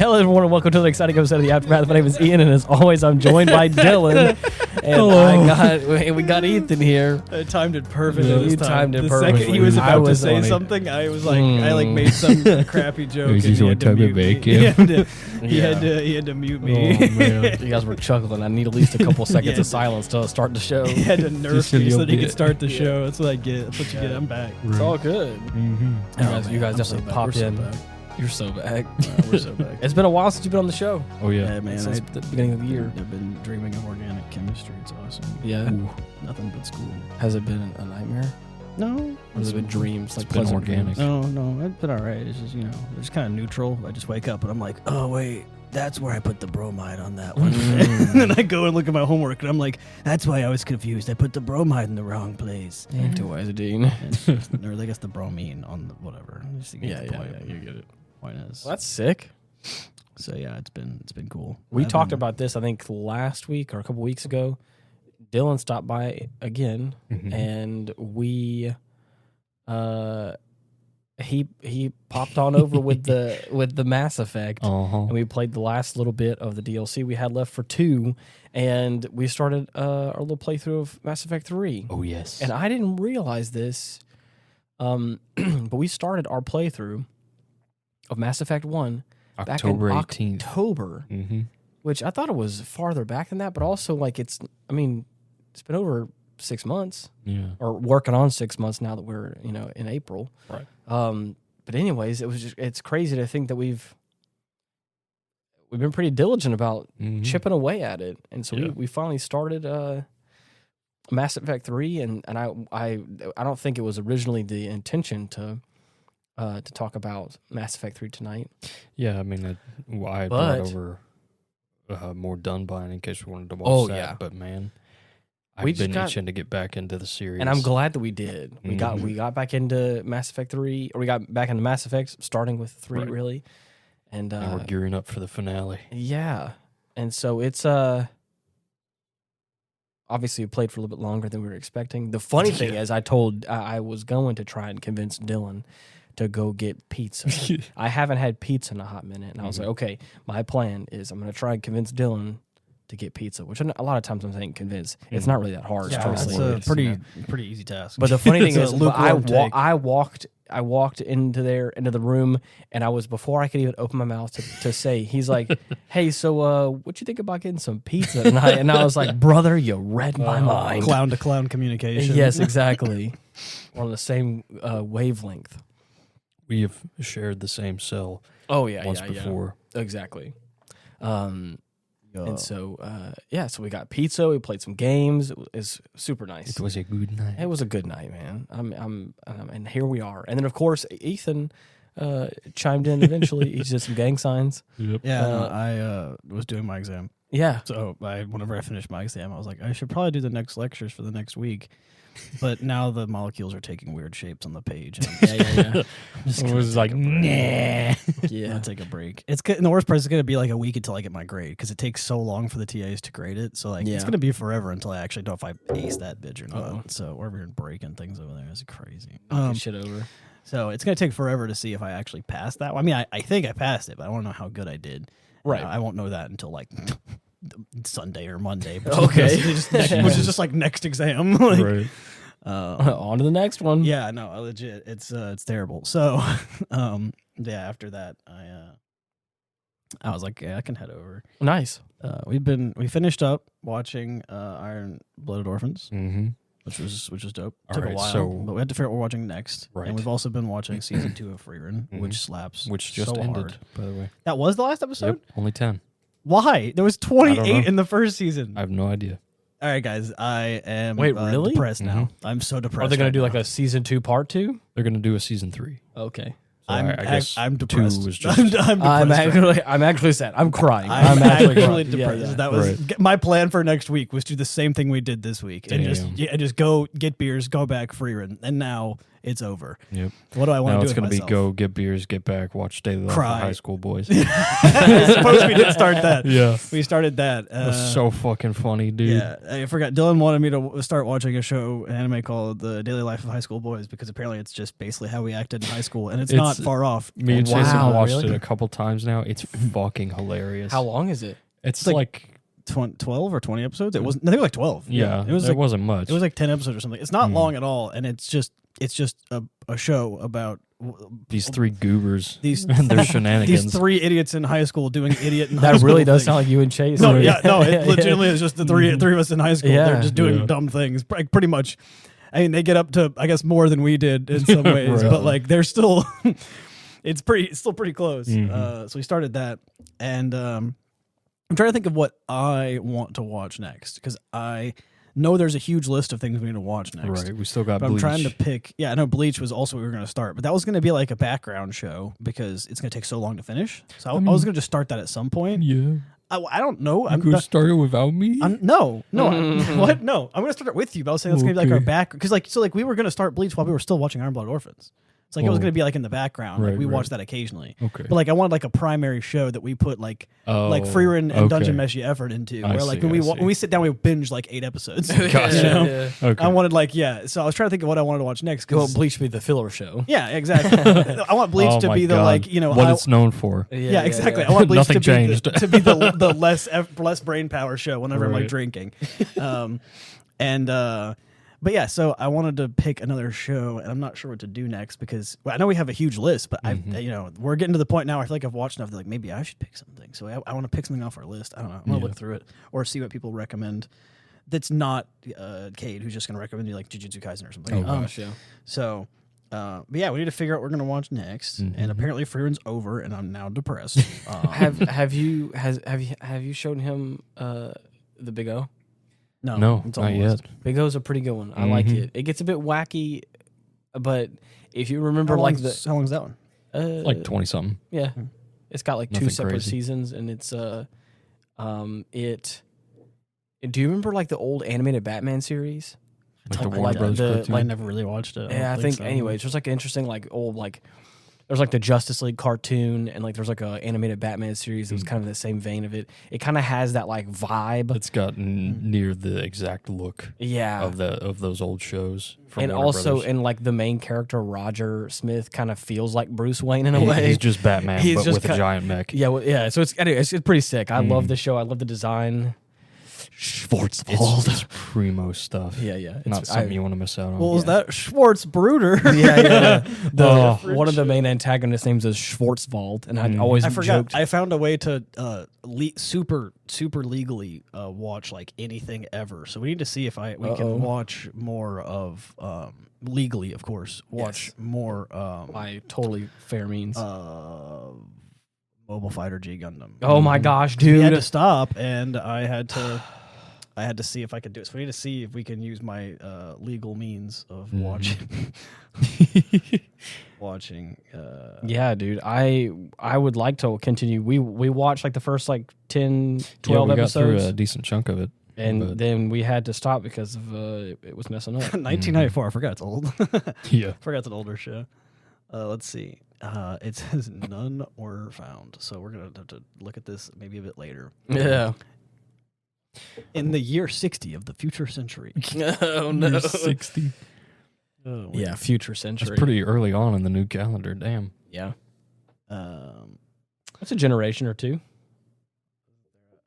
Hello, everyone, and welcome to the exciting episode of The Aftermath. My name is Ian, and as always, I'm joined by Dylan. And we got Ethan here. I timed it perfectly. Yeah, this you time. timed it the perfectly. second he was I about was to say on it. something, I was like, I made some crappy joke. Is and he what type of bake? He had to mute me. Oh, man. You guys were chuckling. I need at least a couple seconds of silence to start the show. He had to nerf Just a me so little that he could bit. start the show. That's what I get. That's what you get. I'm back. It's all good. Mm-hmm. You guys definitely popped in. Back. You're so back. We're so back. It's been a while since you've been on the show. Oh, yeah. Yeah, man. Since the beginning of the year. I've been dreaming of organic chemistry. It's awesome. Yeah. Ooh. Nothing but school. Has it been a nightmare? No. Or has it been dreams? Like been pleasant organic. dreams? No, it's been all right. It's just, it's kind of neutral. I just wake up and I'm like, oh, wait, that's where I put the bromide on that one. And then I go and look at my homework and I'm like, that's why I was confused. I put the bromide in the wrong place. Interesting. Or I guess the bromine on the whatever. Just to get the point. You get it. Point is. Well, that's sick. So, yeah, it's been cool. We talked about this, I think, last week or a couple weeks ago. Dylan stopped by again, and we, he popped on over with the Mass Effect, and we played the last little bit of the DLC we had left for 2, and we started our little playthrough of Mass Effect 3. Oh, yes. And I didn't realize this, but we started our playthrough of Mass Effect 1 October back 18th. in October. Which I thought it was farther back than that, but also it's been over 6 months. Yeah. Or working on 6 months now that we're, in April. Right. But anyways, it's crazy to think that we've been pretty diligent about chipping away at it. And so we finally started Mass Effect 3, and I don't think it was originally the intention to talk about Mass Effect 3 tonight. Yeah, I mean, I brought over more Dunbine in case we wanted to watch that. Yeah. But, man, I've been itching to get back into the series. And I'm glad that we did. We got back into Mass Effect 3, or we got back into Mass Effect, starting with 3, really. And we're gearing up for the finale. Yeah. And so it's obviously we played for a little bit longer than we were expecting. The funny thing is I was going to try and convince Dylan to go get pizza. I haven't had pizza in a hot minute. And I was like, okay, my plan is I'm going to try and convince Dylan to get pizza, which a lot of times I'm saying convince. It's not really that hard. Yeah, it's a pretty easy task. But the funny thing is, I walked into the room, and I was, before I could even open my mouth to say, he's like, hey, so what you think about getting some pizza? And I was like, brother, you read my mind. Clown to clown communication. Yes, exactly. We're on the same wavelength. We have shared the same cell. Oh yeah, once before. Exactly. And so so we got pizza. We played some games. It was super nice. It was a good night. It was a good night, man. And here we are. And then of course Ethan chimed in eventually. He did some gang signs. Yep. Yeah, I was doing my exam. Yeah. So whenever I finished my exam, I was like, I should probably do the next lectures for the next week. But now the molecules are taking weird shapes on the page. Yeah. It was like, nah. Yeah, I'm gonna take a break. And the worst part is it's gonna be like a week until I get my grade because it takes so long for the TAs to grade it. So it's gonna be forever until I actually know if I ace that bitch or not. Uh-oh. So we're breaking things over there. It's crazy. Shit over. So it's gonna take forever to see if I actually passed that. I mean, I think I passed it, but I want to know how good I did. Right. I won't know that until like Sunday or Monday. Okay. Which is just like next exam. Right. On to the next one. Yeah, no, legit. It's terrible. So, after that, I was like, yeah, I can head over. Nice. We finished up watching Iron Blooded Orphans, which was dope. Took a while, but we had to figure out what we're watching next. Right. And we've also been watching season 2 of Freerun, which slaps. Which just so ended, hard. by the way. That was the last episode? Yep, only 10. Why? There was 28 in the first season. I have no idea. All right, guys, I am really? depressed now. I'm so depressed. Are they going to do now. like a season 2 part 2? They're going to do a season 3. Okay. So I guess I'm depressed. 2 was just... I'm depressed. I'm actually sad. I'm crying. I'm actually crying. depressed. Yeah. That was my plan for next week was to do the same thing we did this week and just go get beers, go back Freerun, and now it's over. Yep. What do I want to do? Now it's going to be go get beers, get back, watch Daily Life of High School Boys. I suppose we did start that. Yeah, we started that. It was so fucking funny, dude. Yeah, I forgot. Dylan wanted me to start watching an anime called The Daily Life of High School Boys because apparently it's just basically how we acted in high school, and it's not not far off. Me and Jason watched it a couple times now. It's fucking hilarious. How long is it? It's like 12 or 20 episodes. It was. I think it was like 12. Yeah, it wasn't much. It was like 10 episodes or something. It's not long at all, and it's just a show about these three goobers and their shenanigans. These three idiots in high school doing idiot in high school. That really does things. sound like you and Chase. No, it legitimately is just the three of us in high school. They're just doing dumb things, pretty much. I mean, they get up to, I guess, more than we did in some ways, but like they're still, it's still pretty close. So we started that, and I'm trying to think of what I want to watch next, because I know there's a huge list of things we need to watch next. Right, we still got but Bleach. I'm trying to pick. Yeah, I know Bleach was also what we were going to start, but that was going to be like a background show because it's going to take so long to finish. So I was going to just start that at some point. Yeah. I don't know. I'm going to start it without me? No. What? No. I'm going to start it with you, but I was saying that's going to be like our back. Because like we were going to start Bleach while we were still watching Iron Blood Orphans. It's like it was going to be like in the background. Like we watched that occasionally. Okay. But like I wanted like a primary show that we put like Freerun and Dungeon Meshi effort into. Where like when we sit down, we binge like 8 episodes. Gotcha. You know? Yeah. Okay. I wanted so I was trying to think of what I wanted to watch next. Well, Bleach be the filler show. Yeah, exactly. I want Bleach to be the what it's known for. Yeah, exactly. I want Bleach Nothing changed. to be the less brain power show whenever I'm like drinking. But yeah, so I wanted to pick another show, and I'm not sure what to do next because I know we have a huge list, but we're getting to the point now. I feel like I've watched enough. Like maybe I should pick something. So I want to pick something off our list. I don't know. I'm gonna look through it or see what people recommend. That's not Cade, who's just gonna recommend you like Jujutsu Kaisen or something. Oh gosh, yeah. So, but yeah, we need to figure out what we're gonna watch next. And apparently, Freerun's over, and I'm now depressed. Have you shown him the Big O? No, not yet. Big O's a pretty good one. I like it. It gets a bit wacky, but if you remember, how long's that one? Like 20 something. Yeah, it's got like Nothing 2 separate crazy. seasons, and it's Do you remember like the old animated Batman series? Like the Warner Bros. Cartoon? I never really watched it. Yeah, I think so. Anyways, there's like an interesting like old like. There's like the Justice League cartoon, and like there's like a animated Batman series that was kind of in the same vein of it. It kind of has that like vibe. It's got near the exact look, of those old shows. From and Warner also, Brothers. and like the main character Roger Smith kind of feels like Bruce Wayne in a way. He's just Batman, but with a giant mech. Yeah, yeah. So it's pretty sick. I love the show. I love the design. Schwarzwald. It's primo stuff. Yeah. Not something you want to miss out on. Well, was that Schwartz Bruder? Yeah. One of the main antagonist names is Schwarzwald, and I always joked. I found a way to super legally watch like anything ever. So we need to see if we can watch more of legally, of course. Watch more by totally fair means. Mobile Fighter G Gundam. Oh my gosh, dude! We had to stop, and I had to see if I could do it. So we need to see if we can use my legal means of watching. Yeah, dude. I would like to continue. We watched like the first like 10, 12 we episodes. Got through a decent chunk of it. And then we had to stop because of it was messing up. 1994. I forgot it's old. Yeah. Forgot it's an older show. Let's see. It says none were found. So we're going to have to look at this maybe a bit later. Yeah. In the year 60 of the future century. Oh, no. Year 60. Oh, yeah, future century. That's pretty early on in the new calendar. Damn. Yeah. That's a generation or two.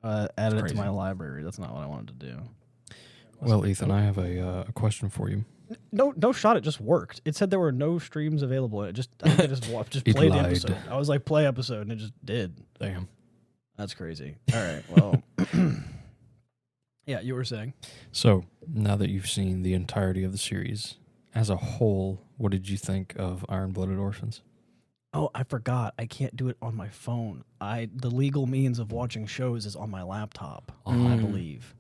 Added it to my library. That's not what I wanted to do. Well, Ethan, I have a question for you. No shot. It just worked. It said there were no streams available. I just played the episode. I was like, play episode, and it just did. Damn. That's crazy. All right. Well, yeah, you were saying. So now that you've seen the entirety of the series as a whole, what did you think of Iron-Blooded Orphans? Oh, I forgot. I can't do it on my phone. The legal means of watching shows is on my laptop. I believe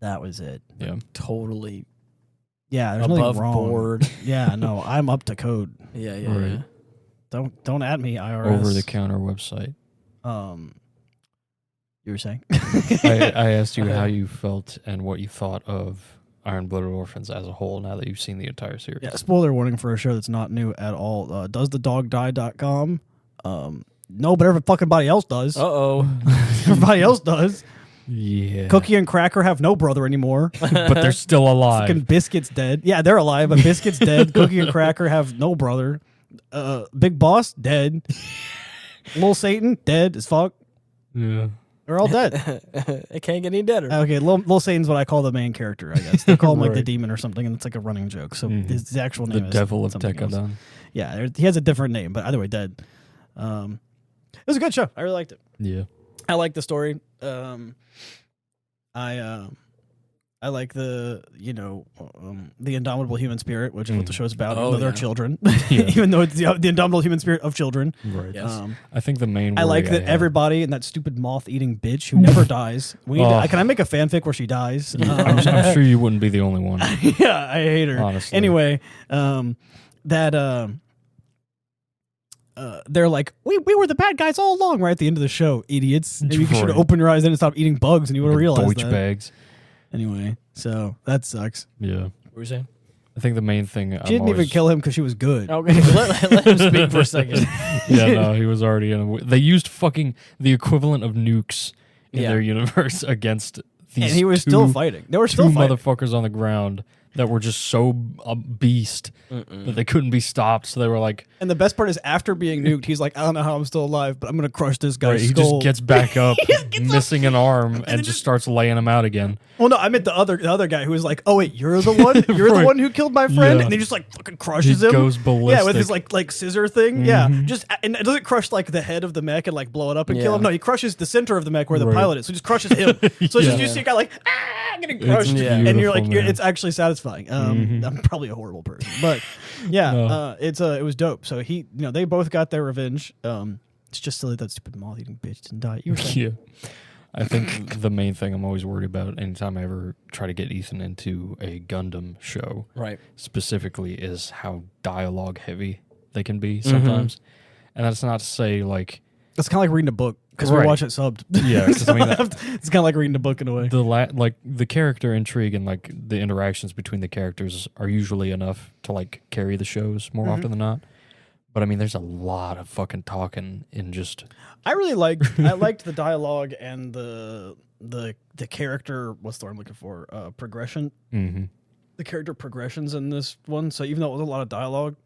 that was it. Yeah, totally. Yeah, there's above nothing wrong. board. Yeah, no, I'm up to code. Yeah. Right. Don't add me, IRS. Over the counter website. You were saying? I asked you how you felt and what you thought of Iron-Blooded Orphans as a whole now that you've seen the entire series. Yeah, spoiler warning for a show that's not new at all. DoesTheDogDie.com. No, but everybody else does. Uh-oh. Everybody else does. Yeah. Cookie and Cracker have no brother anymore. But they're still alive. Fucking Biscuit's dead. Yeah, they're alive, but Biscuit's dead. Cookie and Cracker have no brother. Big Boss dead. Lil Satan dead as fuck. Yeah. They're all dead. It can't get any deader. Okay, Lil Satan's what I call the main character, I guess. They call him like the demon or something, and it's like a running joke. So his actual name is... The Devil of Tekadon. Yeah, he has a different name, but either way, dead. It was a good show. I really liked it. Yeah. I like the story. I like the indomitable human spirit, which is what the show's about. Even though they're children, even though it's the indomitable human spirit of children. Right. Yes. I think the main. I like that everybody and that stupid moth-eating bitch who never dies. Can I make a fanfic where she dies? I'm sure you wouldn't be the only one. Yeah, I hate her. Honestly. Anyway, they're like, we were the bad guys all along, right at the end of the show, idiots. Maybe you should have opened your eyes and stop eating bugs, and you would have realized that. Bags. Anyway, so that sucks. Yeah. What were you saying? I think the main thing... She didn't even kill him because she was good. Okay, let him speak for a second. Yeah, no, he was already in They used fucking the equivalent of nukes in their universe against these and he was still fighting. They were still fighting. Motherfuckers on the ground that were just so a beast that they couldn't be stopped. So they were like... And the best part is after being nuked, he's like, I don't know how I'm still alive, but I'm going to crush this guy's skull. He just gets back up, missing an arm, and just starts laying him out again. Well, no, I meant the other guy who was like, oh, wait, you're the one? You're the one who killed my friend? Yeah. And he just like fucking crushes him. He goes ballistic. Yeah, with his like scissor thing. Yeah. And it doesn't crush like the head of the mech and like blow it up and kill him. No, he crushes the center of the mech where the pilot is. So he just crushes him. So it's just you see a guy like, getting crushed. And you're like, it's actually satisfying. I'm probably a horrible person. But yeah, it was dope. So they both got their revenge. It's just silly that stupid moth-eating bitch didn't die. Yeah. I think the main thing I'm always worried about anytime I ever try to get Ethan into a Gundam show, right, specifically, is how dialogue heavy they can be sometimes. And that's not to say like... It's kind of like reading a book because we watch it subbed. Yeah, it's kind of like reading a book in a way. The character intrigue and like the interactions between the characters are usually enough to like carry the shows more often than not. But I mean, there's a lot of fucking talking in just... I liked the dialogue and the character, what's the word I'm looking for? Progression. The character progressions in this one. So even though it was a lot of dialogue,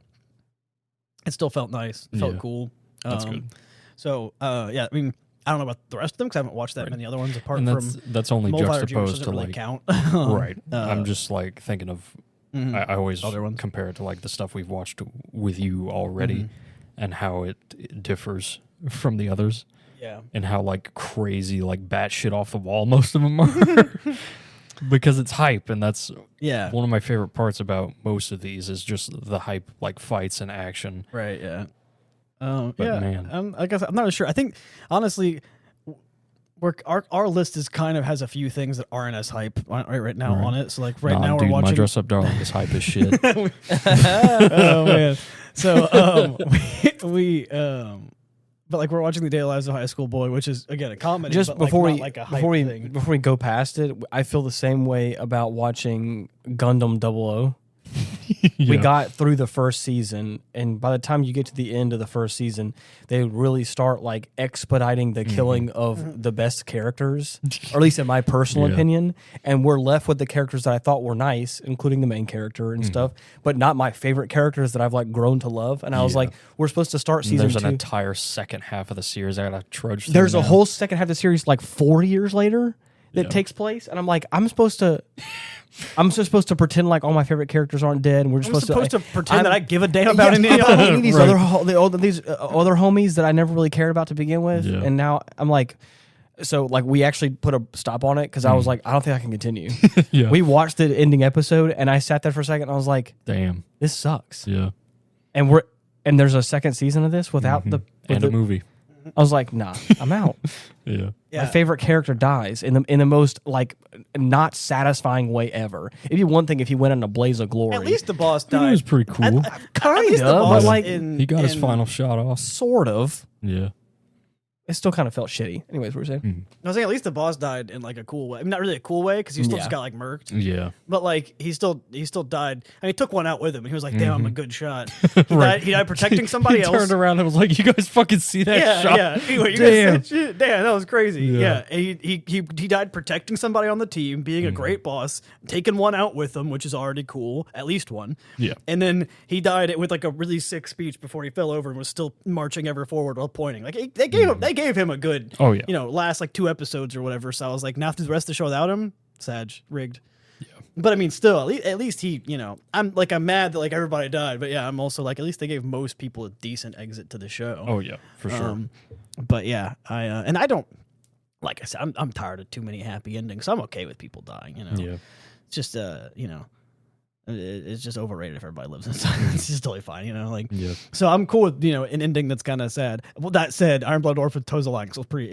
it still felt nice. It felt cool. That's good. So, I mean, I don't know about the rest of them because I haven't watched that many other ones apart from... That's only juxtaposed to really like... count. Right. I'm just like thinking of... I always other ones. compare it to like the stuff we've watched with you already and how it differs from the others. Yeah. And how like crazy, like batshit off the wall most of them are. Because it's hype, and that's one of my favorite parts about most of these is just the hype, like fights and action. Right, yeah. But man. I guess I'm not sure. I think, honestly... Our list is kind of has a few things that aren't as hype right now on it. So like now we're watching. My Dress Up Darling is hype as shit. Oh man! So but like we're watching The Daily Lives of a High School Boy, which is again a comedy. Just but before before we go past it, I feel the same way about watching Gundam 00. We got through the first season, and by the time you get to the end of the first season, they really start like expediting the killing of the best characters, or at least in my personal opinion. And we're left with the characters that I thought were nice, including the main character and stuff, but not my favorite characters that I've like grown to love. And I was like, we're supposed to start season 2. There's an entire second half of the series I gotta trudge through. There's a whole second half of the series like 4 years later that takes place, and I'm like, I'm just supposed to pretend like all my favorite characters aren't dead, and we're supposed to pretend that I give a damn about any of these other homies that I never really cared about to begin with, and now I'm like, so like we actually put a stop on it because I was like, I don't think I can continue. We watched the ending episode, and I sat there for a second, and I was like, damn, this sucks. Yeah, and there's a second season of this without a movie. I was like, nah, I'm out. My favorite character dies in the most like not satisfying way ever. It'd be one thing if he went in a blaze of glory. At least the boss died. It was pretty cool. Kind of, but like he got his final shot off. Sort of. Yeah. it still kind of felt shitty. Anyways, what were you saying? I was saying at least the boss died in like a cool way. I mean, not really a cool way because he still just got like murked. Yeah. But like he still died. I mean, he took one out with him. And he was like, "Damn, I'm a good shot." He died protecting somebody else. He turned around and was like, "You guys fucking see that shot? Yeah. Anyway, damn, that was crazy. Yeah, and he died protecting somebody on the team, being a great boss, taking one out with him, which is already cool. At least one. Yeah. And then he died with like a really sick speech before he fell over and was still marching ever forward while pointing. Like they gave him a good. Oh yeah. Last like 2 episodes or whatever. So I was like, now through the rest of the show without him, rigged. Yeah. But I mean, still, at least he, I'm mad that like everybody died. But yeah, I'm also like, at least they gave most people a decent exit to the show. Oh yeah, for sure. But yeah, and I don't, like I said, I'm tired of too many happy endings. So I'm okay with people dying. Yeah. It's just it's just overrated if everybody lives inside. It's just totally fine, Yeah. So I'm cool with an ending that's kind of sad. Well, that said, Iron Blood Orphan Toes Alliance was pretty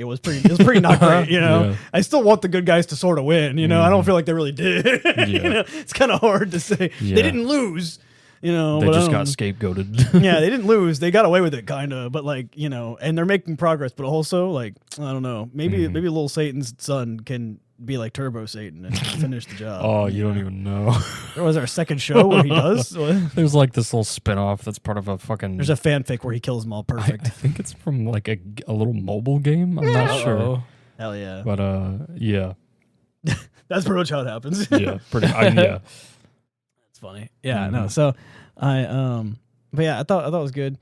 not great. Yeah. I still want the good guys to sort of win. I don't feel like they really did. Yeah. It's kind of hard to say. Yeah. They didn't lose. They just got scapegoated. Yeah, they didn't lose. They got away with it, kind of. But like and they're making progress. But also, like, I don't know. Maybe little Satan's son can be like Turbo Satan and finish the job. Oh, you don't even know. Was there a second show where he does? There's like this little spinoff that's part of a fucking. There's a fanfic where he kills them all perfect. I think it's from like a little mobile game. I'm not sure. Hell yeah. But yeah. That's pretty much how it happens. Yeah, yeah. That's funny. Yeah, no. So but yeah, I thought it was good.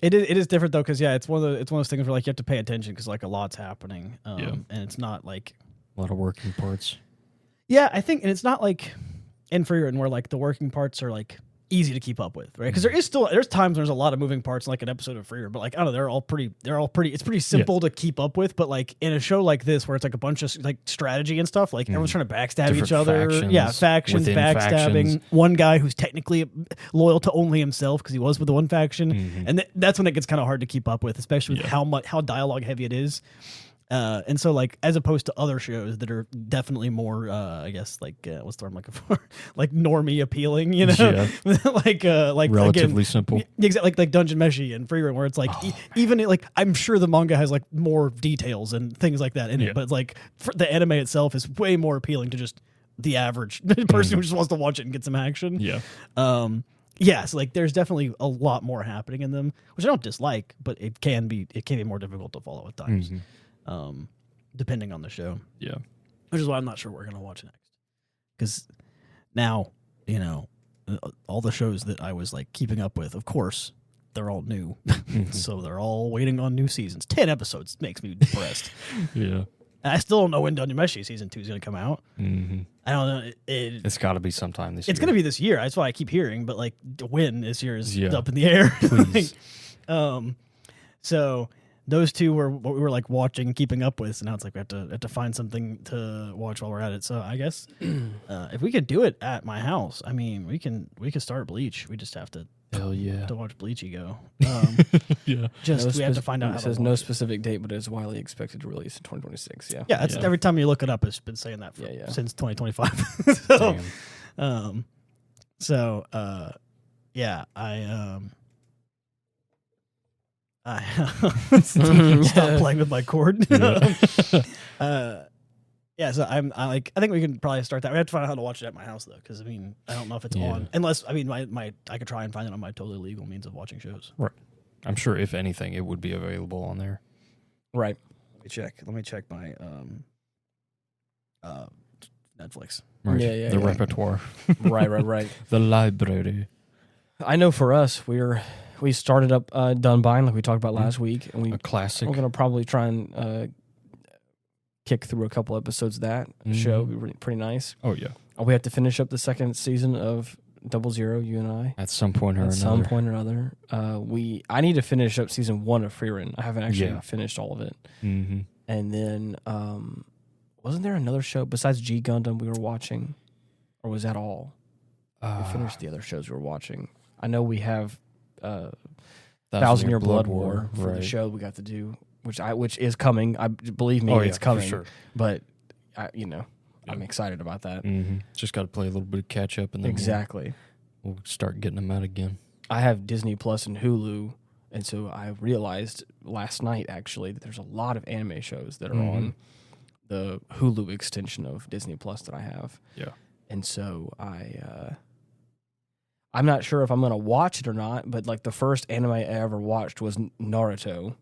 It is different though, because it's one of those things where like you have to pay attention because like a lot's happening. And it's not like a lot of working parts. Yeah, I think, and it's not like in Freerun where like the working parts are like easy to keep up with, right? Because there's times when there's a lot of moving parts in like an episode of Freerun, but like I don't know, they're all pretty. It's pretty simple to keep up with. But like in a show like this where it's like a bunch of like strategy and stuff, like everyone's trying to backstab each other. Factions, backstabbing. Factions. One guy who's technically loyal to only himself because he was with the one faction, and that's when it gets kind of hard to keep up with, especially with how dialogue heavy it is. And so like as opposed to other shows that are definitely more I guess like what's the word I'm looking for, like normie appealing, like relatively again, simple, exactly like Dungeon Meshi and Freerun where it's like even like I'm sure the manga has like more details and things like that in it, but it's like the anime itself is way more appealing to just the average person who just wants to watch it and get some action. So like there's definitely a lot more happening in them, which I don't dislike, but it can be more difficult to follow at times. Depending on the show. Yeah. Which is why I'm not sure what we're going to watch next. Because now, all the shows that I was like keeping up with, of course, they're all new. So they're all waiting on new seasons. 10 episodes makes me depressed. Yeah. And I still don't know when Dungeon Meshi season 2 is going to come out. I don't know. It's got to be sometime this year. It's going to be this year. That's why I keep hearing. But like when this year is up in the air. Please. So those two were what we were like watching and keeping up with. So now it's like we have to find something to watch while we're at it. So I guess if we could do it at my house, I mean, we can start Bleach. We just have to to watch Bleachy go. Just we have to find out. It says no specific date, but it's widely expected to release in 2026. Yeah, that's every time you look it up, it's been saying that since 2025. I stop playing with my cord. So I think we can probably start that. We have to find out how to watch it at my house though, because I mean I don't know if it's on unless I could try and find it on my totally legal means of watching shows. Right. I'm sure if anything it would be available on there. Right. Let me check my Netflix. Right. The repertoire. Right. The library. I know for us we started up Dunbine like we talked about last week, and a classic. We're gonna probably try and kick through a couple episodes of that show. It'd be pretty nice. Oh yeah. We have to finish up the second season of 00, you and I. At some point or another. I need to finish up season 1 of Freerun. I haven't actually finished all of it. And then wasn't there another show besides G Gundam we were watching, or was that all? We finished the other shows we were watching. I know we have 1,000 Year Blood War for the show we got to do, which is coming. Believe me, it's coming. For sure. But I'm excited about that. Just got to play a little bit of catch up, and then we'll start getting them out again. I have Disney Plus and Hulu And so I realized last night, actually, that there's a lot of anime shows that are on the Hulu extension of Disney Plus that I have. Yeah. And so I'm not sure if I'm going to watch it or not, but like the first anime I ever watched was Naruto.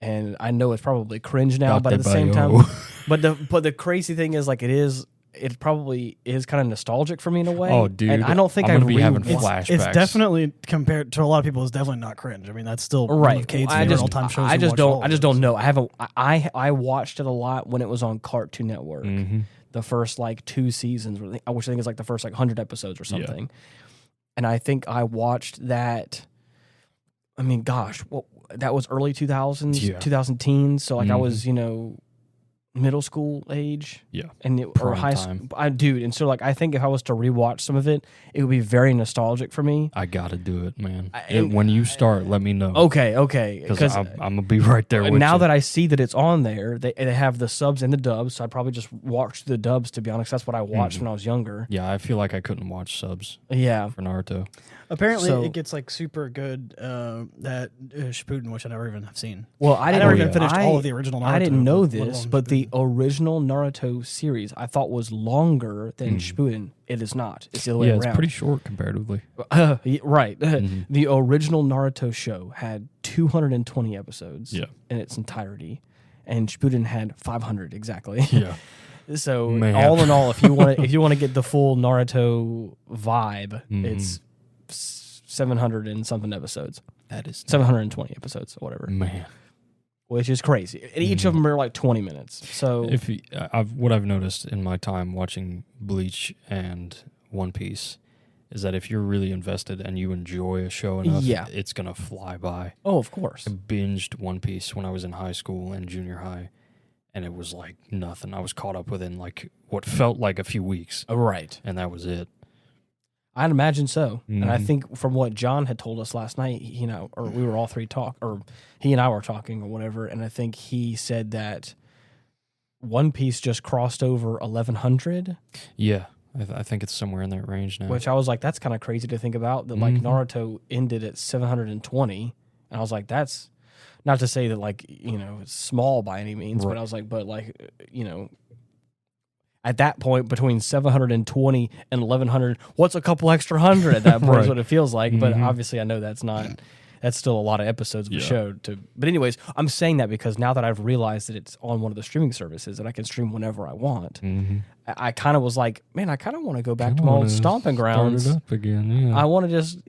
And I know it's probably cringe now, but at the same time, but the crazy thing is, like, it probably is kind of nostalgic for me in a way. Oh, dude. And I don't think I'm I'd gonna be having flashbacks. It's definitely, compared to a lot of people, it's definitely not cringe. I mean, that's still one right. of Cade's favorite all-time shows. I just don't know. I watched it a lot when it was on Cartoon Network. The first like 2 seasons, which I think is like the first like 100 episodes or something. Yeah. And I think I watched that. I mean, gosh, that was early 2000s, 2000 teens. So like I was, middle school age. Yeah. And or high school. And so like I think if I was to rewatch some of it, it would be very nostalgic for me. I got to do it, man. When you start, let me know. Okay. Because I'm going to be right there with you. Now that I see that it's on there, they have the subs and the dubs, so I'd probably just watch the dubs, to be honest. That's what I watched when I was younger. Yeah, I feel like I couldn't watch subs for Naruto. Apparently, it gets like super good, that Shippuden, which I never even have seen. Well, I never even finished all of the original Naruto. I didn't know this, but the original Naruto series I thought was longer than Shippuden. It is not. It's the other way around. Yeah, it's pretty short comparatively. Right. The original Naruto show had 220 episodes in its entirety, and Shippuden had 500 exactly. Yeah. So all in all, if you want to get the full Naruto vibe, it's 700 and something episodes. That is 720 episodes or whatever. Man. Which is crazy. And each of them are like 20 minutes. So what I've noticed in my time watching Bleach and One Piece is that if you're really invested and you enjoy a show enough, it's going to fly by. Oh, of course. I binged One Piece when I was in high school and junior high, and it was like nothing. I was caught up within like what felt like a few weeks. Right. And that was it. I'd imagine so. And I think from what John had told us last night, or we were all three or he and I were talking or whatever, and I think he said that One Piece just crossed over 1,100. Yeah, I think it's somewhere in that range now. Which I was like, that's kind of crazy to think about, that like Naruto ended at 720. And I was like, that's not to say that like, it's small by any means, but I was like, at that point, between 720 and 1,100, what's a couple extra hundred at that point is what it feels like. But obviously, I know that's still a lot of episodes of the show. But anyways, I'm saying that because now that I've realized that it's on one of the streaming services and I can stream whenever I want, I kind of was like, man, I kind of want to go back to my old stomping grounds. Start it up again, I want to just,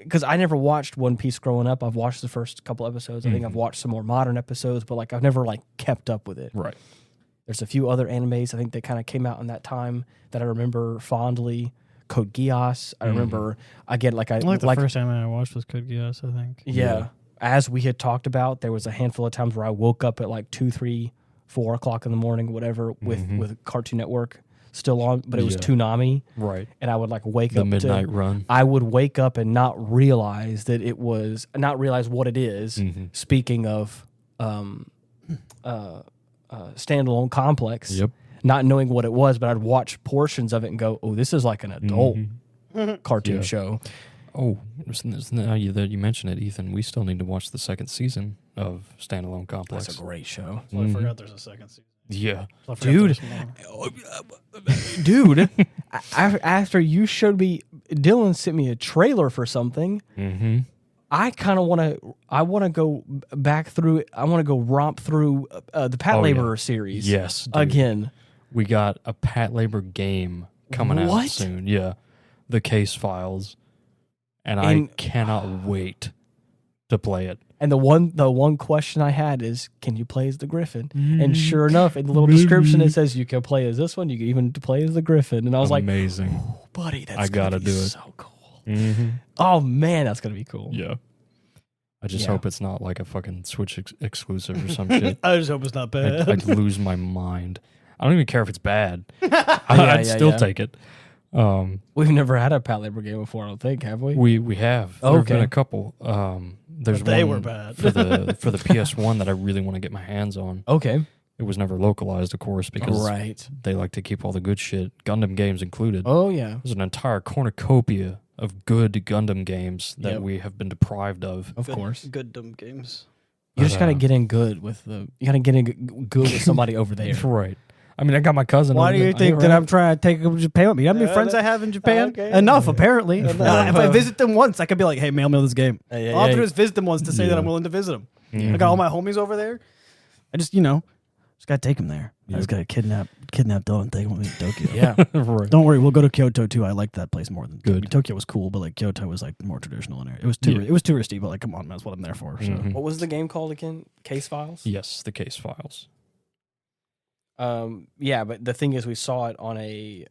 because I never watched One Piece growing up. I've watched the first couple episodes. I think I've watched some more modern episodes, but like I've never like kept up with it. Right. There's a few other animes I think that kind of came out in that time that I remember fondly. Code Geass. I remember again, the first anime I watched was Code Geass, I think. Yeah. As we had talked about, there was a handful of times where I woke up at like 2, 3, 4 o'clock in the morning, whatever, with Cartoon Network still on, but it was Toonami. Right. And I would like wake up. The midnight run. I would wake up and not realize what it is. Speaking of standalone complex. Yep. Not knowing what it was, but I'd watch portions of it and go, "Oh, this is like an adult cartoon show." Oh, now that you mention it, Ethan, we still need to watch the second season of Standalone Complex. That's a great show. Well, I forgot there's a second season. Yeah, dude. After you showed me, Dylan sent me a trailer for something. I kind of want to. I want to go back through. I want to go romp through the Pat Laborer series. Yes, dude. Again. We got a Pat Labor game coming out soon. Yeah, the Case Files, and I cannot wait to play it. And the one question I had is, can you play as the Griffin? And sure enough, in the little description it says you can play as this one. You can even play as the Griffin. And I was amazing. Like, oh, buddy, that's gotta do it. So cool. Oh man, that's gonna be cool. Yeah. I just hope it's not like a fucking Switch exclusive or some shit. I just hope it's not bad. I'd lose my mind. I don't even care if it's bad. I'd still take it. We've never had a Pat Labor game before, I don't think, have we? We have. Oh, there've been a couple. There's they one were bad. for the PS1 that I really want to get my hands on. Okay. It was never localized, of course, because they like to keep all the good shit, Gundam games included. Oh, yeah. There's an entire cornucopia of good Gundam games that we have been deprived of. Of course. Good dumb games. You just gotta get in good with you gotta get in good with somebody over there. Right. I mean, I got my cousin. Why do you think that I'm trying to take them to Japan with me? How many friends I have in Japan? Okay. Enough, apparently. If I visit them once, I could be like, hey, mail me this game. All I have to do is visit them once to say that I'm willing to visit them. I got all my homies over there. I just, just got to take them there. I just got to kidnap Dylan and take him with me to Tokyo. Yeah. Right. Don't worry, we'll go to Kyoto too. I liked that place more than good. I mean, Tokyo was cool, but like Kyoto was like more traditional in there. It was touristy, but like come on, man, that's what I'm there for. So. What was the game called again? Case Files? Yes, the Case Files. Yeah, but the thing is, we saw it on it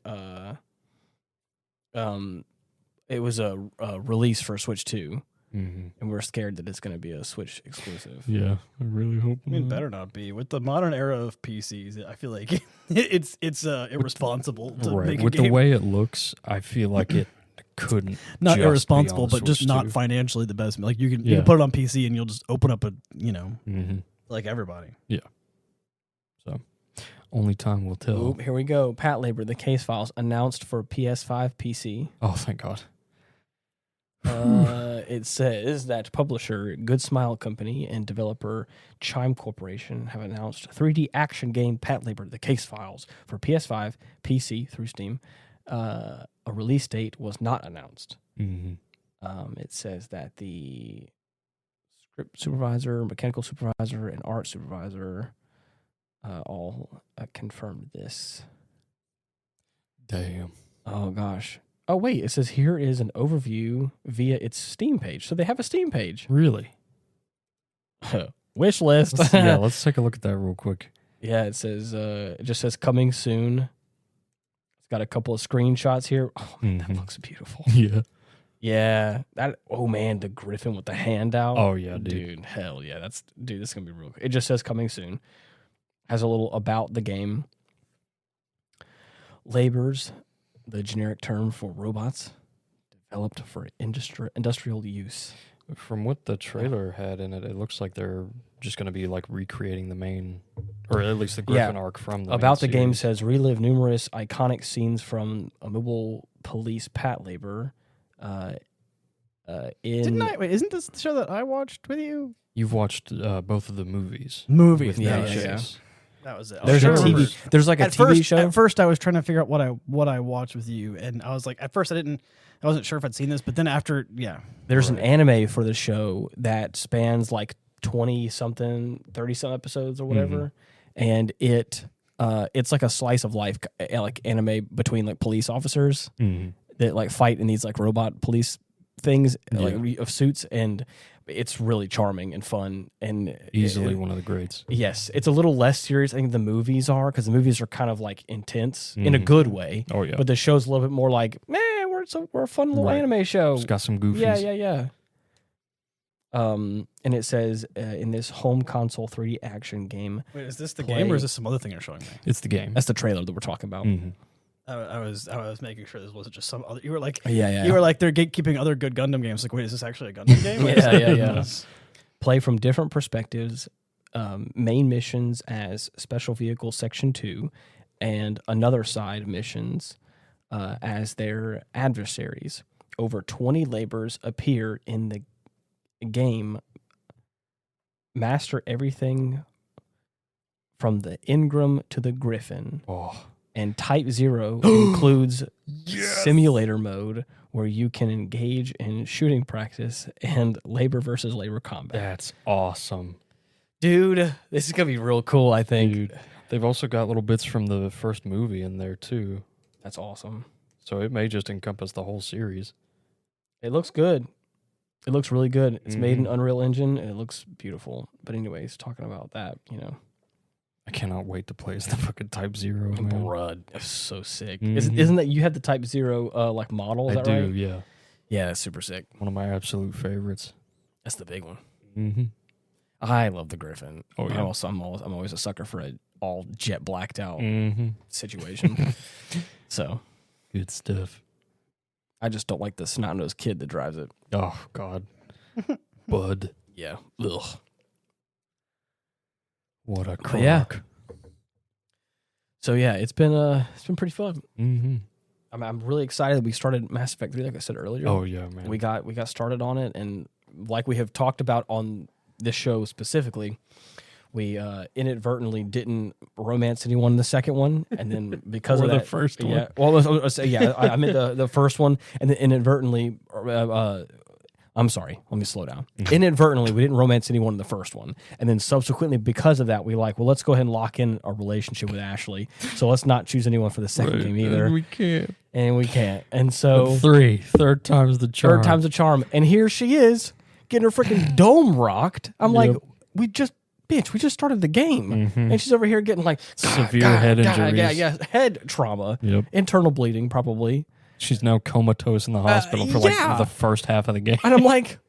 was a release for Switch 2, and we're scared that it's going to be a Switch exclusive. Yeah, I really hope. I mean, it better not be. With the modern era of PCs, I feel like it's irresponsible to make a game. The way it looks, I feel like it couldn't. Not irresponsible, but just not financially the best. Like you can put it on PC and you'll just open up like everybody. Yeah. So. Only time will tell. Oop, here we go. Pat Labor, the Case Files, announced for PS5 PC. Oh, thank God. It says that publisher Good Smile Company and developer Chime Corporation have announced 3D action game Pat Labor, the Case Files, for PS5, PC through Steam. A release date was not announced. It says that the script supervisor, mechanical supervisor, and art supervisor all confirmed this. Damn. Oh, gosh. Oh, wait. It says here is an overview via its Steam page. So they have a Steam page. Really? Wish list. Let's take a look at that real quick. Yeah, it says, it just says coming soon. It's got a couple of screenshots here. Oh, that looks beautiful. Yeah. Yeah. Man, the griffin with the hand out. Oh, yeah, dude. Hell yeah. This is going to be real. It just says coming soon. Has a little about the game. Labors, the generic term for robots developed for industrial use. From what the trailer had in it, it looks like they're just going to be like recreating the main, or at least the Griffin arc from the about the main game series. Says relive numerous iconic scenes from a mobile police Pat Labor. Isn't this the show that I watched with you? You've watched both of the movies. Movies, yeah. That was it. There's a TV. There's like a TV show. At first, I was trying to figure out what I watched with you, and I was like, at first, I wasn't sure if I'd seen this, but then after, there's an anime for the show that spans like 20-something, 30-some episodes or whatever, and it's like a slice of life, like anime between like police officers that like fight in these like robot police things like of suits, and it's really charming and fun and easily one of the greats. Yes, it's a little less serious. I think the movies are, because the movies are kind of like intense in a good way. Oh yeah, but the show's a little bit more like, we're a fun little anime show. It's got some goofies. Yeah. And it says in this home console 3D action game. Wait, is this the game or is this some other thing you're showing me? It's the game. That's the trailer that we're talking about. I was making sure this wasn't just some other. You were like, yeah. You were like, they're gatekeeping other good Gundam games. Like, wait, is this actually a Gundam game? Yeah. Play from different perspectives. Main missions as Special Vehicle Section 2, and another side missions as their adversaries. Over 20 labors appear in the game. Master everything from the Ingram to the Griffin. And Type 0 includes simulator mode, where you can engage in shooting practice and labor versus labor combat. That's awesome. Dude, this is going to be real cool, I think. Dude, they've also got little bits from the first movie in there, too. That's awesome. So it may just encompass the whole series. It looks good. It looks really good. It's made in Unreal Engine, and it looks beautiful. But anyways, talking about that, I cannot wait to play as the fucking Type 0, man. Bruh, that's so sick. Isn't that, you had the Type 0 like model? Is that right? Yeah. Yeah, that's super sick. One of my absolute favorites. That's the big one. I love the Griffin. Oh yeah. I'm always a sucker for an all jet blacked out situation. So good stuff. I just don't like the snot nosed kid that drives it. Oh God, Bud. Yeah. Ugh. What a crock. Yeah. So yeah, it's been pretty fun. I'm really excited that we started Mass Effect 3, like I said earlier. Oh yeah, man. We got started on it, and like we have talked about on this show specifically, we inadvertently didn't romance anyone in the second one, and then because of that, the first one. Yeah, well, I meant the first one, and then inadvertently. I'm sorry, let me slow down. Inadvertently, we didn't romance anyone in the first one. And then subsequently, because of that, we let's go ahead and lock in a relationship with Ashley. So let's not choose anyone for the second game either. And we can't. And so... Third time's the charm. Third time's the charm. And here she is, getting her freaking dome rocked. I'm like, we just started the game. And she's over here getting severe head injuries. Yeah, head trauma. Yep. Internal bleeding, probably. She's now comatose in the hospital for the first half of the game. And I'm like,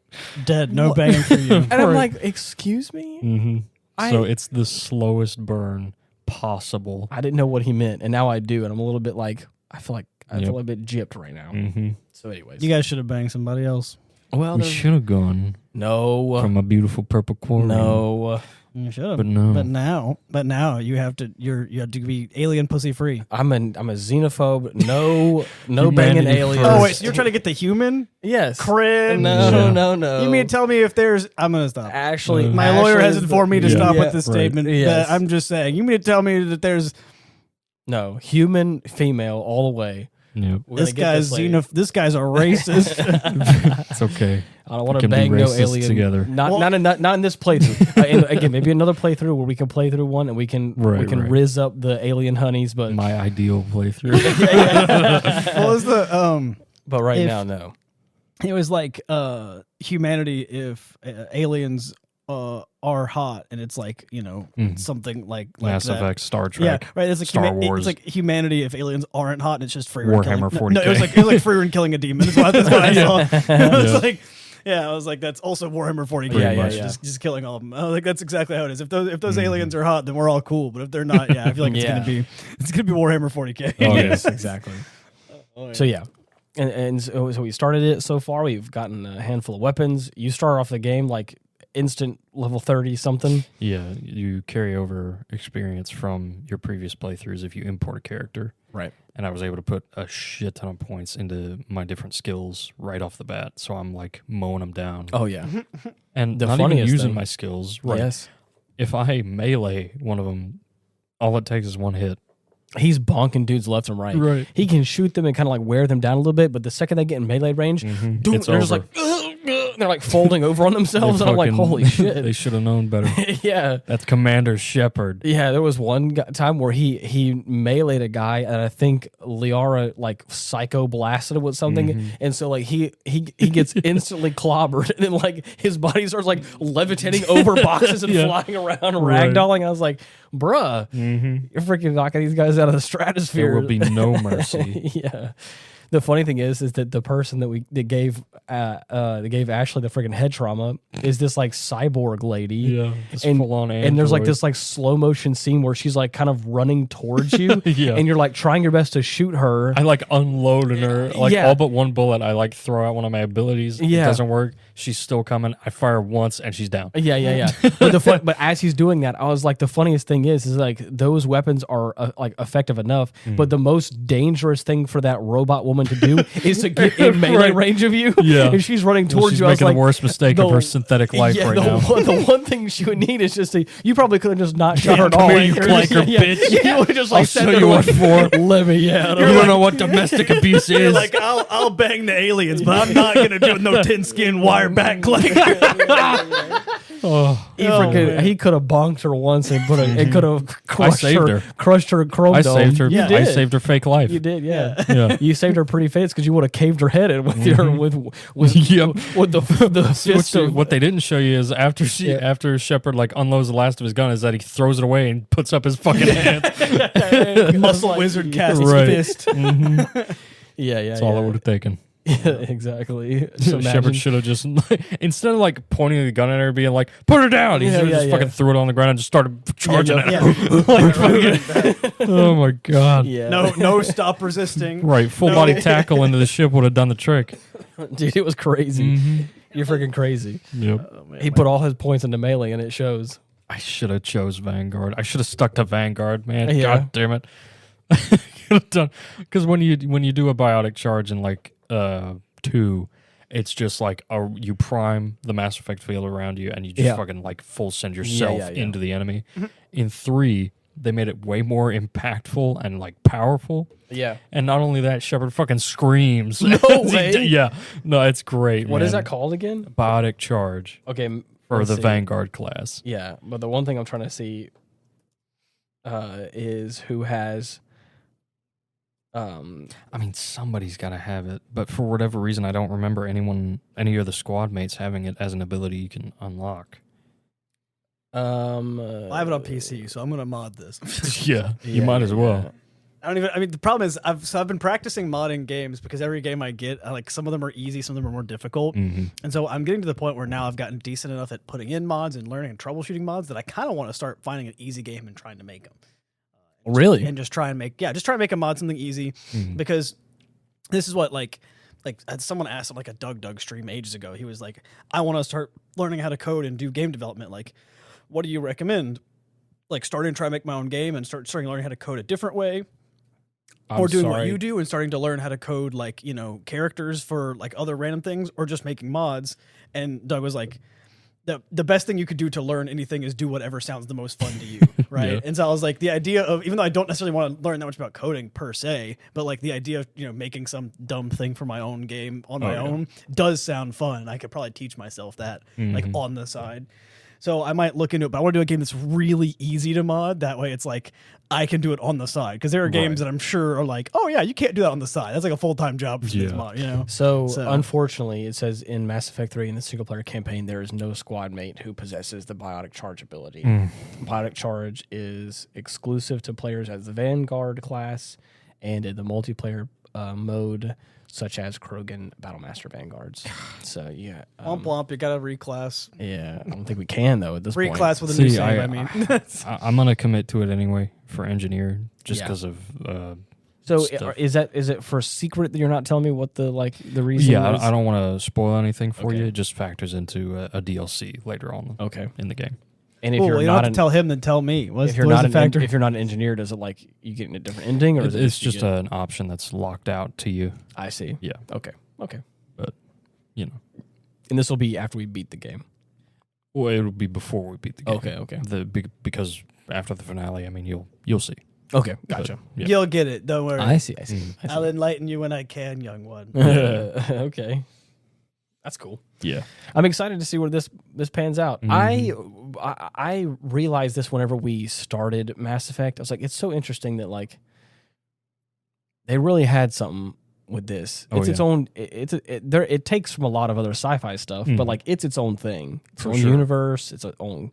dead, no banging for you. And I'm like, excuse me? So it's the slowest burn possible. I didn't know what he meant, and now I do, and I'm a little bit I feel a bit gypped right now. So anyways. You guys should have banged somebody else. Well, we should have gone from a beautiful purple core. No. You should have. But no. But now you have to be alien pussy free. I'm a xenophobe. No banging aliens. Oh wait, so you're trying to get the human? Yes. Cringe. No. You mean to tell me if there's? I'm gonna stop. Actually, my lawyer has informed me to stop with this right. statement. Yes. I'm just saying. You mean to tell me that there's no human, female, all the way. Yep. This guy's this guy's a racist. It's okay. I don't want to bang no alien together. Not in this playthrough. Again, maybe another playthrough where we can play through one and we can riz up the alien honeys. But my ideal playthrough. What was the But right now, no. It was like humanity if aliens are hot, and it's something like Mass that. Effect, Star Trek, right. It's like Star Wars. It's like humanity if aliens aren't hot, and it's just free Warhammer 40K. No, it was like free run killing a demon. That's what I saw. I was like, that's also Warhammer 40K. Yeah. Just killing all of them. I was like, that's exactly how it is. If those aliens are hot, then we're all cool. But if they're not, I feel like it's gonna be Warhammer 40K. Oh yes, exactly. So yeah. And so we started it so far. We've gotten a handful of weapons. You start off the game like instant level 30 something. Yeah, you carry over experience from your previous playthroughs if you import a character. Right. And I was able to put a shit ton of points into my different skills right off the bat. So I'm like mowing them down. Oh, yeah. And the not even funniest using thing, my skills. Right. Yes. If I melee one of them, all it takes is one hit. He's bonking dudes left and right. Right. He can shoot them and kind of like wear them down a little bit, but the second they get in melee range, It's they're just over. they're like folding over on themselves, and I'm like, holy shit. They should have known better. Yeah. That's Commander Shepard. Yeah, there was one time where he meleeed a guy, and I think Liara like psycho blasted him with something, and so like he gets instantly clobbered, and then like his body starts like levitating over boxes and flying around, ragdolling. I was like, bruh, you're freaking knocking these guys out of the stratosphere. There will be no mercy. Yeah. The funny thing is that the person that gave Ashley the freaking head trauma is this like cyborg lady. Yeah, and there's like this like slow motion scene where she's like kind of running towards you, and you're like trying your best to shoot her. I like unloading her, like all but one bullet. I like throw out one of my abilities. It doesn't work. She's still coming. I fire once and she's down. Yeah. But as he's doing that, I was like, the funniest thing is like those weapons are like effective enough, but the most dangerous thing for that robot woman to do is to get in melee range of you. Yeah, if she's running towards she's you, I was making like, the worst mistake of her synthetic life right now. The one thing she would need is just you probably could have just not shot her at all. You clanker bitch. You would have just like I'll show you what for. Let me. Yeah, you don't know what domestic abuse is. Like I'll bang the aliens, but I'm not gonna do no tin skin wire back clanker. He could have bonked her once and could have crushed her chrome I dome. saved her. You I saved her fake life. You did, yeah. You saved her pretty face because you would have caved her head in with your with the fist of what they didn't show you is after Shepard like unloads the last of his gun is that he throws it away and puts up his fucking hands. Muscle wizard cast his fist. Yeah. That's all it would have taken. Yeah, exactly. So Shepard should have just instead of like pointing the gun at her, being like, "Put her down," he just fucking threw it on the ground and just started charging at her. Oh my god! Yeah. No, stop resisting. Right, full body tackle into the ship would have done the trick. Dude, it was crazy. You're freaking crazy. Yep. Oh, man, he put all his points into melee, and it shows. I should have chose Vanguard. I should have stuck to Vanguard, man. Yeah. God damn it. Because when you do a biotic charge in like 2, it's just like you prime the Mass Effect field around you, and you just fucking like full send yourself into the enemy. In 3, they made it way more impactful and like powerful. Yeah. And not only that, Shepard fucking screams. No way. Yeah. No, it's great. What man. is that called again? Biotic charge. Okay. For the Vanguard class. Yeah, but the one thing I'm trying to see is who has. I mean, somebody's got to have it, but for whatever reason, I don't remember any of the squad mates having it as an ability you can unlock. I have it on PC, so I'm gonna mod this. Yeah, you might as well. Yeah. I mean, the problem is I've been practicing modding games because every game I get, like some of them are easy, some of them are more difficult, and so I'm getting to the point where now I've gotten decent enough at putting in mods and learning and troubleshooting mods that I kind of want to start finding an easy game and trying to make them. Really? And just try and make a mod something easy, because this is what like someone asked on like a Doug stream ages ago. He was like, I want to start learning how to code and do game development. Like, what do you recommend? Like starting to try to make my own game and starting learning how to code a different way. Or doing what you do and starting to learn how to code like, characters for like other random things, or just making mods. And Doug was like, the best thing you could do to learn anything is do whatever sounds the most fun to you, right? Yeah. And so I was like, the idea of, even though I don't necessarily want to learn that much about coding per se, but like the idea of making some dumb thing for my own game on my own does sound fun. I could probably teach myself that like on the side. So I might look into it, but I want to do a game that's really easy to mod. That way it's like I can do it on the side. Because there are games that I'm sure are like, oh yeah, you can't do that on the side. That's like a full-time job for this mod, So unfortunately, it says in Mass Effect 3 in the single-player campaign, there is no squad mate who possesses the biotic charge ability. Biotic charge is exclusive to players as the Vanguard class and in the multiplayer mode, such as Krogan Battlemaster Vanguards. So, yeah. Womp womp, you got to reclass. Yeah, I don't think we can, though, at this point. Reclass with a new save, I mean. I'm going to commit to it anyway for Engineer, just because of So, stuff. is it for secret that you're not telling me what the reason is? I don't want to spoil anything for you. It just factors into a DLC later on in the game. And if you're you not don't have to tell him, then tell me. If you're not an engineer, does it like you get a different ending, or it's just an option that's locked out to you? I see. Yeah. Okay. But and this will be after we beat the game. Well, it'll be before we beat the game. Okay. Because after the finale, I mean, you'll see. Okay, gotcha. But, You'll get it. Don't worry. I see. I'll enlighten you when I can, young one. Okay. That's cool. Yeah, I'm excited to see where this pans out. I realized this whenever we started Mass Effect. I was like, it's so interesting that like they really had something with this. It's its own. It takes from a lot of other sci-fi stuff, but like it's its own thing. Its own universe. Its own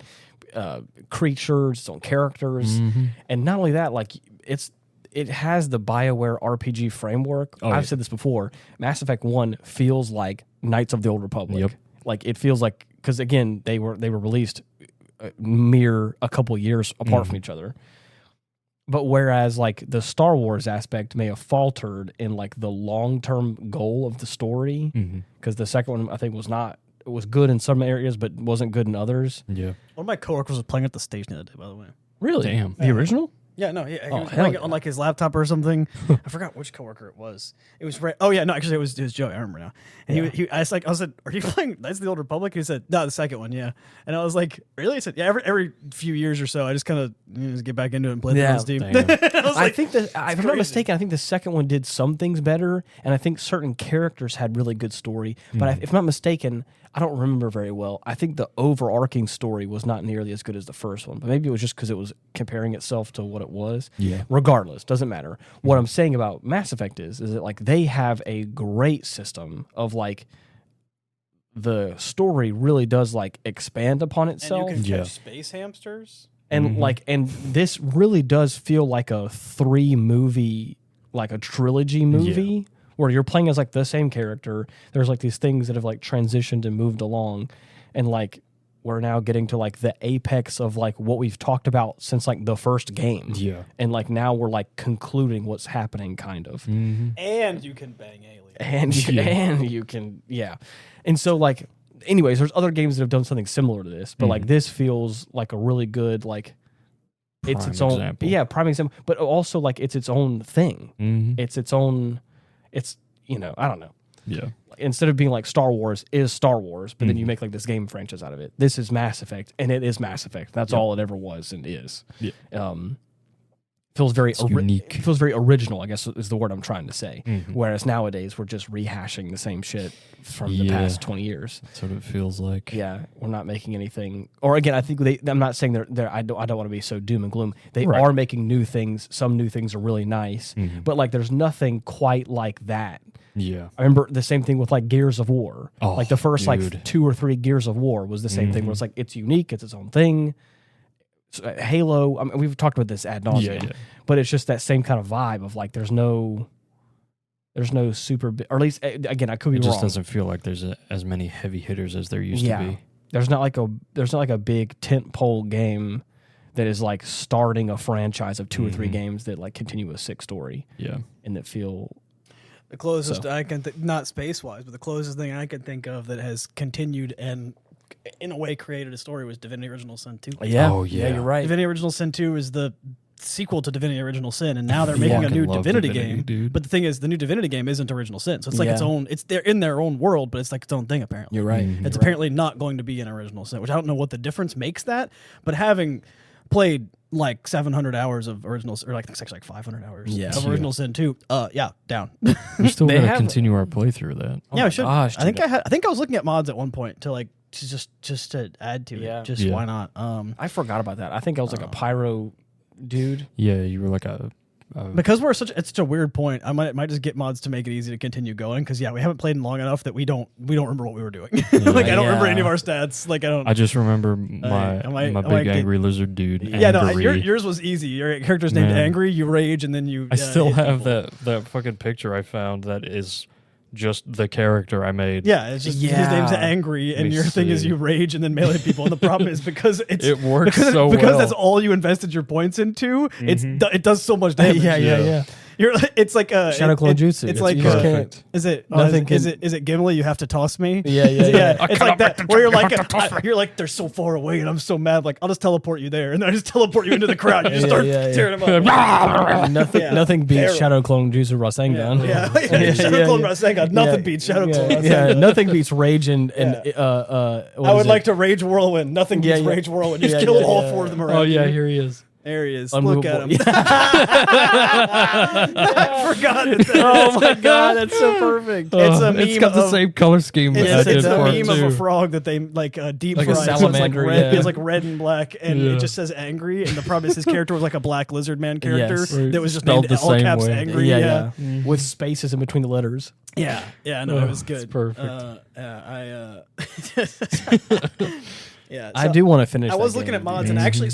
creatures. Its own characters, and not only that, like it has the BioWare RPG framework. I've said this before. Mass Effect 1 feels like Knights of the Old Republic. Yep. Like it feels like, because again, they were released mere a couple years apart from each other. But whereas like the Star Wars aspect may have faltered in like the long-term goal of the story, because the second one I think it was good in some areas, but wasn't good in others. Yeah. One of my coworkers was playing at the station the other day, by the way. Really? Damn. The original? Yeah, no, he was playing it on like his laptop or something. I forgot which coworker it was. It was actually it was Joey. I remember now. And I said, "Are you playing Knights of the Old Republic?" He said, "No, the second one, yeah." And I was like, "Really?" He said, "Yeah." Every few years or so, I just kind of just get back into it and play the Steam. I think that, if I'm not mistaken, I think the second one did some things better, and I think certain characters had really good story. But if I'm not mistaken, I don't remember very well. I think the overarching story was not nearly as good as the first one, but maybe it was just because it was comparing itself to what it was. Yeah. Regardless, doesn't matter. What I'm saying about Mass Effect is that like they have a great system of like the story really does like expand upon itself. And you can catch space hamsters. And and this really does feel like a 3-movie, like a trilogy movie. Yeah. Where you're playing as like the same character. There's like these things that have like transitioned and moved along, and like we're now getting to like the apex of like what we've talked about since like the first game. Yeah, and like now we're like concluding what's happening, kind of. And you can bang aliens. And you can and so like, anyways, there's other games that have done something similar to this, but like this feels like a really good like it's its own example. Yeah, prime example. But also like it's its own thing. It's its own. It's I don't know. Yeah. Instead of being like Star Wars is Star Wars, but then you make like this game franchise out of it. This is Mass Effect, and it is Mass Effect. That's all it ever was and is. Yeah. Feels very unique. Feels very original, I guess is the word I'm trying to say. Whereas nowadays we're just rehashing the same shit from the past 20 years. That's what it feels like. Yeah, we're not making anything. Or again, I think I'm not saying they're I don't want to be so doom and gloom. They are making new things. Some new things are really nice, but like there's nothing quite like that. Yeah. I remember the same thing with like Gears of War. Oh, like the first like 2 or 3 Gears of War was the same thing where it's like it's unique, it's its own thing. So, Halo, I mean, we've talked about this ad nauseum, but it's just that same kind of vibe of like there's no super, or at least again I could be wrong. It just doesn't feel like there's as many heavy hitters as there used to be. There's not like a big tentpole game that is like starting a franchise of 2 or 3 games that like continue a 6 story. Yeah, and that feel. The closest I can not space-wise, but the closest thing I could think of that has continued and in a way created a story was Divinity Original Sin 2. Yeah. Oh, yeah. You're right. Divinity Original Sin 2 is the sequel to Divinity Original Sin, and now they're making a new Divinity game. Dude. But the thing is, the new Divinity game isn't Original Sin, so it's like its own. They're in their own world, but it's like its own thing apparently. You're right. It's apparently not going to be an Original Sin, which I don't know what the difference makes that. But having played like 700 hours of Original, or like it's actually like 500 hours of Original Sin 2, down. We're still going to continue our playthrough of that. Yeah, we should. Gosh, I think I was looking at mods at one point to like just to add to it. Just why not? I forgot about that. I think I was like a pyro dude. Yeah, you were like a because it's such a weird point. I might just get mods to make it easy to continue going because we haven't played in long enough that we don't remember what we were doing. Like I don't remember any of our stats. Like I just remember my big angry lizard dude. Yeah, no, yours was easy. Your character's named Angry. You rage and then you. I still have that fucking picture I found that is just the character I made. Yeah, it's just his name's Angry, and your thing is you rage and then melee people. And the problem is because it works because that's all you invested your points into. It does so much damage. Yeah. It's like a Shadow Clone Jutsu. It's like perfect. Is it Gimli? You have to toss me. Yeah. It's like that where you're like they're so far away and I'm so mad. Like I'll just teleport you there, and then I just teleport you into the crowd. You just start tearing them up. Nothing beats Shadow Clone Jutsu Rasengan. Shadow Clone Rasengan. Nothing beats Shadow Clone Rasengan. Yeah, nothing beats Rage and I would like to Rage Whirlwind. Nothing beats Rage Whirlwind. Just kill all 4 of them around. Oh yeah, here he is. There he is. Unmovable. Look at him. I forgot it. Oh my god, that's so perfect. It's a meme. It's got the same color scheme. It's a meme of a frog that they like deep like fried. A salamander, so it's like red. It's like red and black, and it just says Angry. And the problem is his character was like a black lizard man character that was just named all caps Angry. Yeah. With spaces in between the letters. Yeah. No, it was good. It's perfect. Yeah, I do want to finish. I was looking at mods, and actually,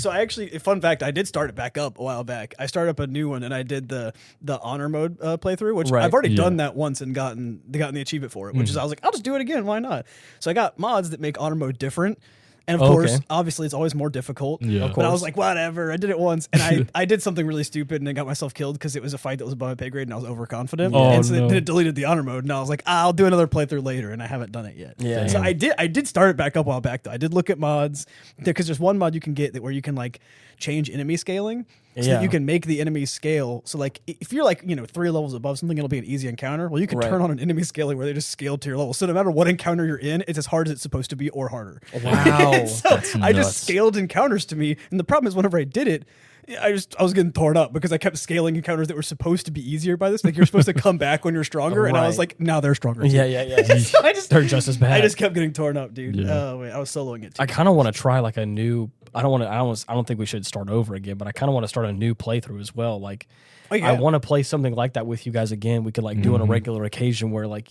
fun fact, I did start it back up a while back. I started up a new one, and I did the honor mode playthrough, which I've already done that once and gotten the achievement for it. Which is I was like, I'll just do it again. Why not? So I got mods that make honor mode different. And of course, obviously, it's always more difficult. Yeah. But I was like, whatever. I did it once, and I did something really stupid, and I got myself killed because it was a fight that was above my pay grade, and I was overconfident. And so it deleted the honor mode, and I was like, I'll do another playthrough later, and I haven't done it yet. Yeah. So I did start it back up a while back though. I did look at mods because there's one mod you can get where you can like change enemy scaling. So that you can make the enemies scale. So like if you're like 3 levels above something, it'll be an easy encounter. Well, you can turn on an enemy scaling where they just scale to your level. So no matter what encounter you're in, it's as hard as it's supposed to be or harder. Wow. So I just scaled encounters to me, and the problem is whenever I did it, I was getting torn up because I kept scaling encounters that were supposed to be easier by this. Like you're supposed to come back when you're stronger, and I was like, now they're stronger. Yeah. So they're just as bad. I just kept getting torn up, dude. Oh wait, I was soloing it too. I kind of want to try like a new. I don't think we should start over again, but I kind of want to start a new playthrough as well. Like, I want to play something like that with you guys again. We could like do on a regular occasion where like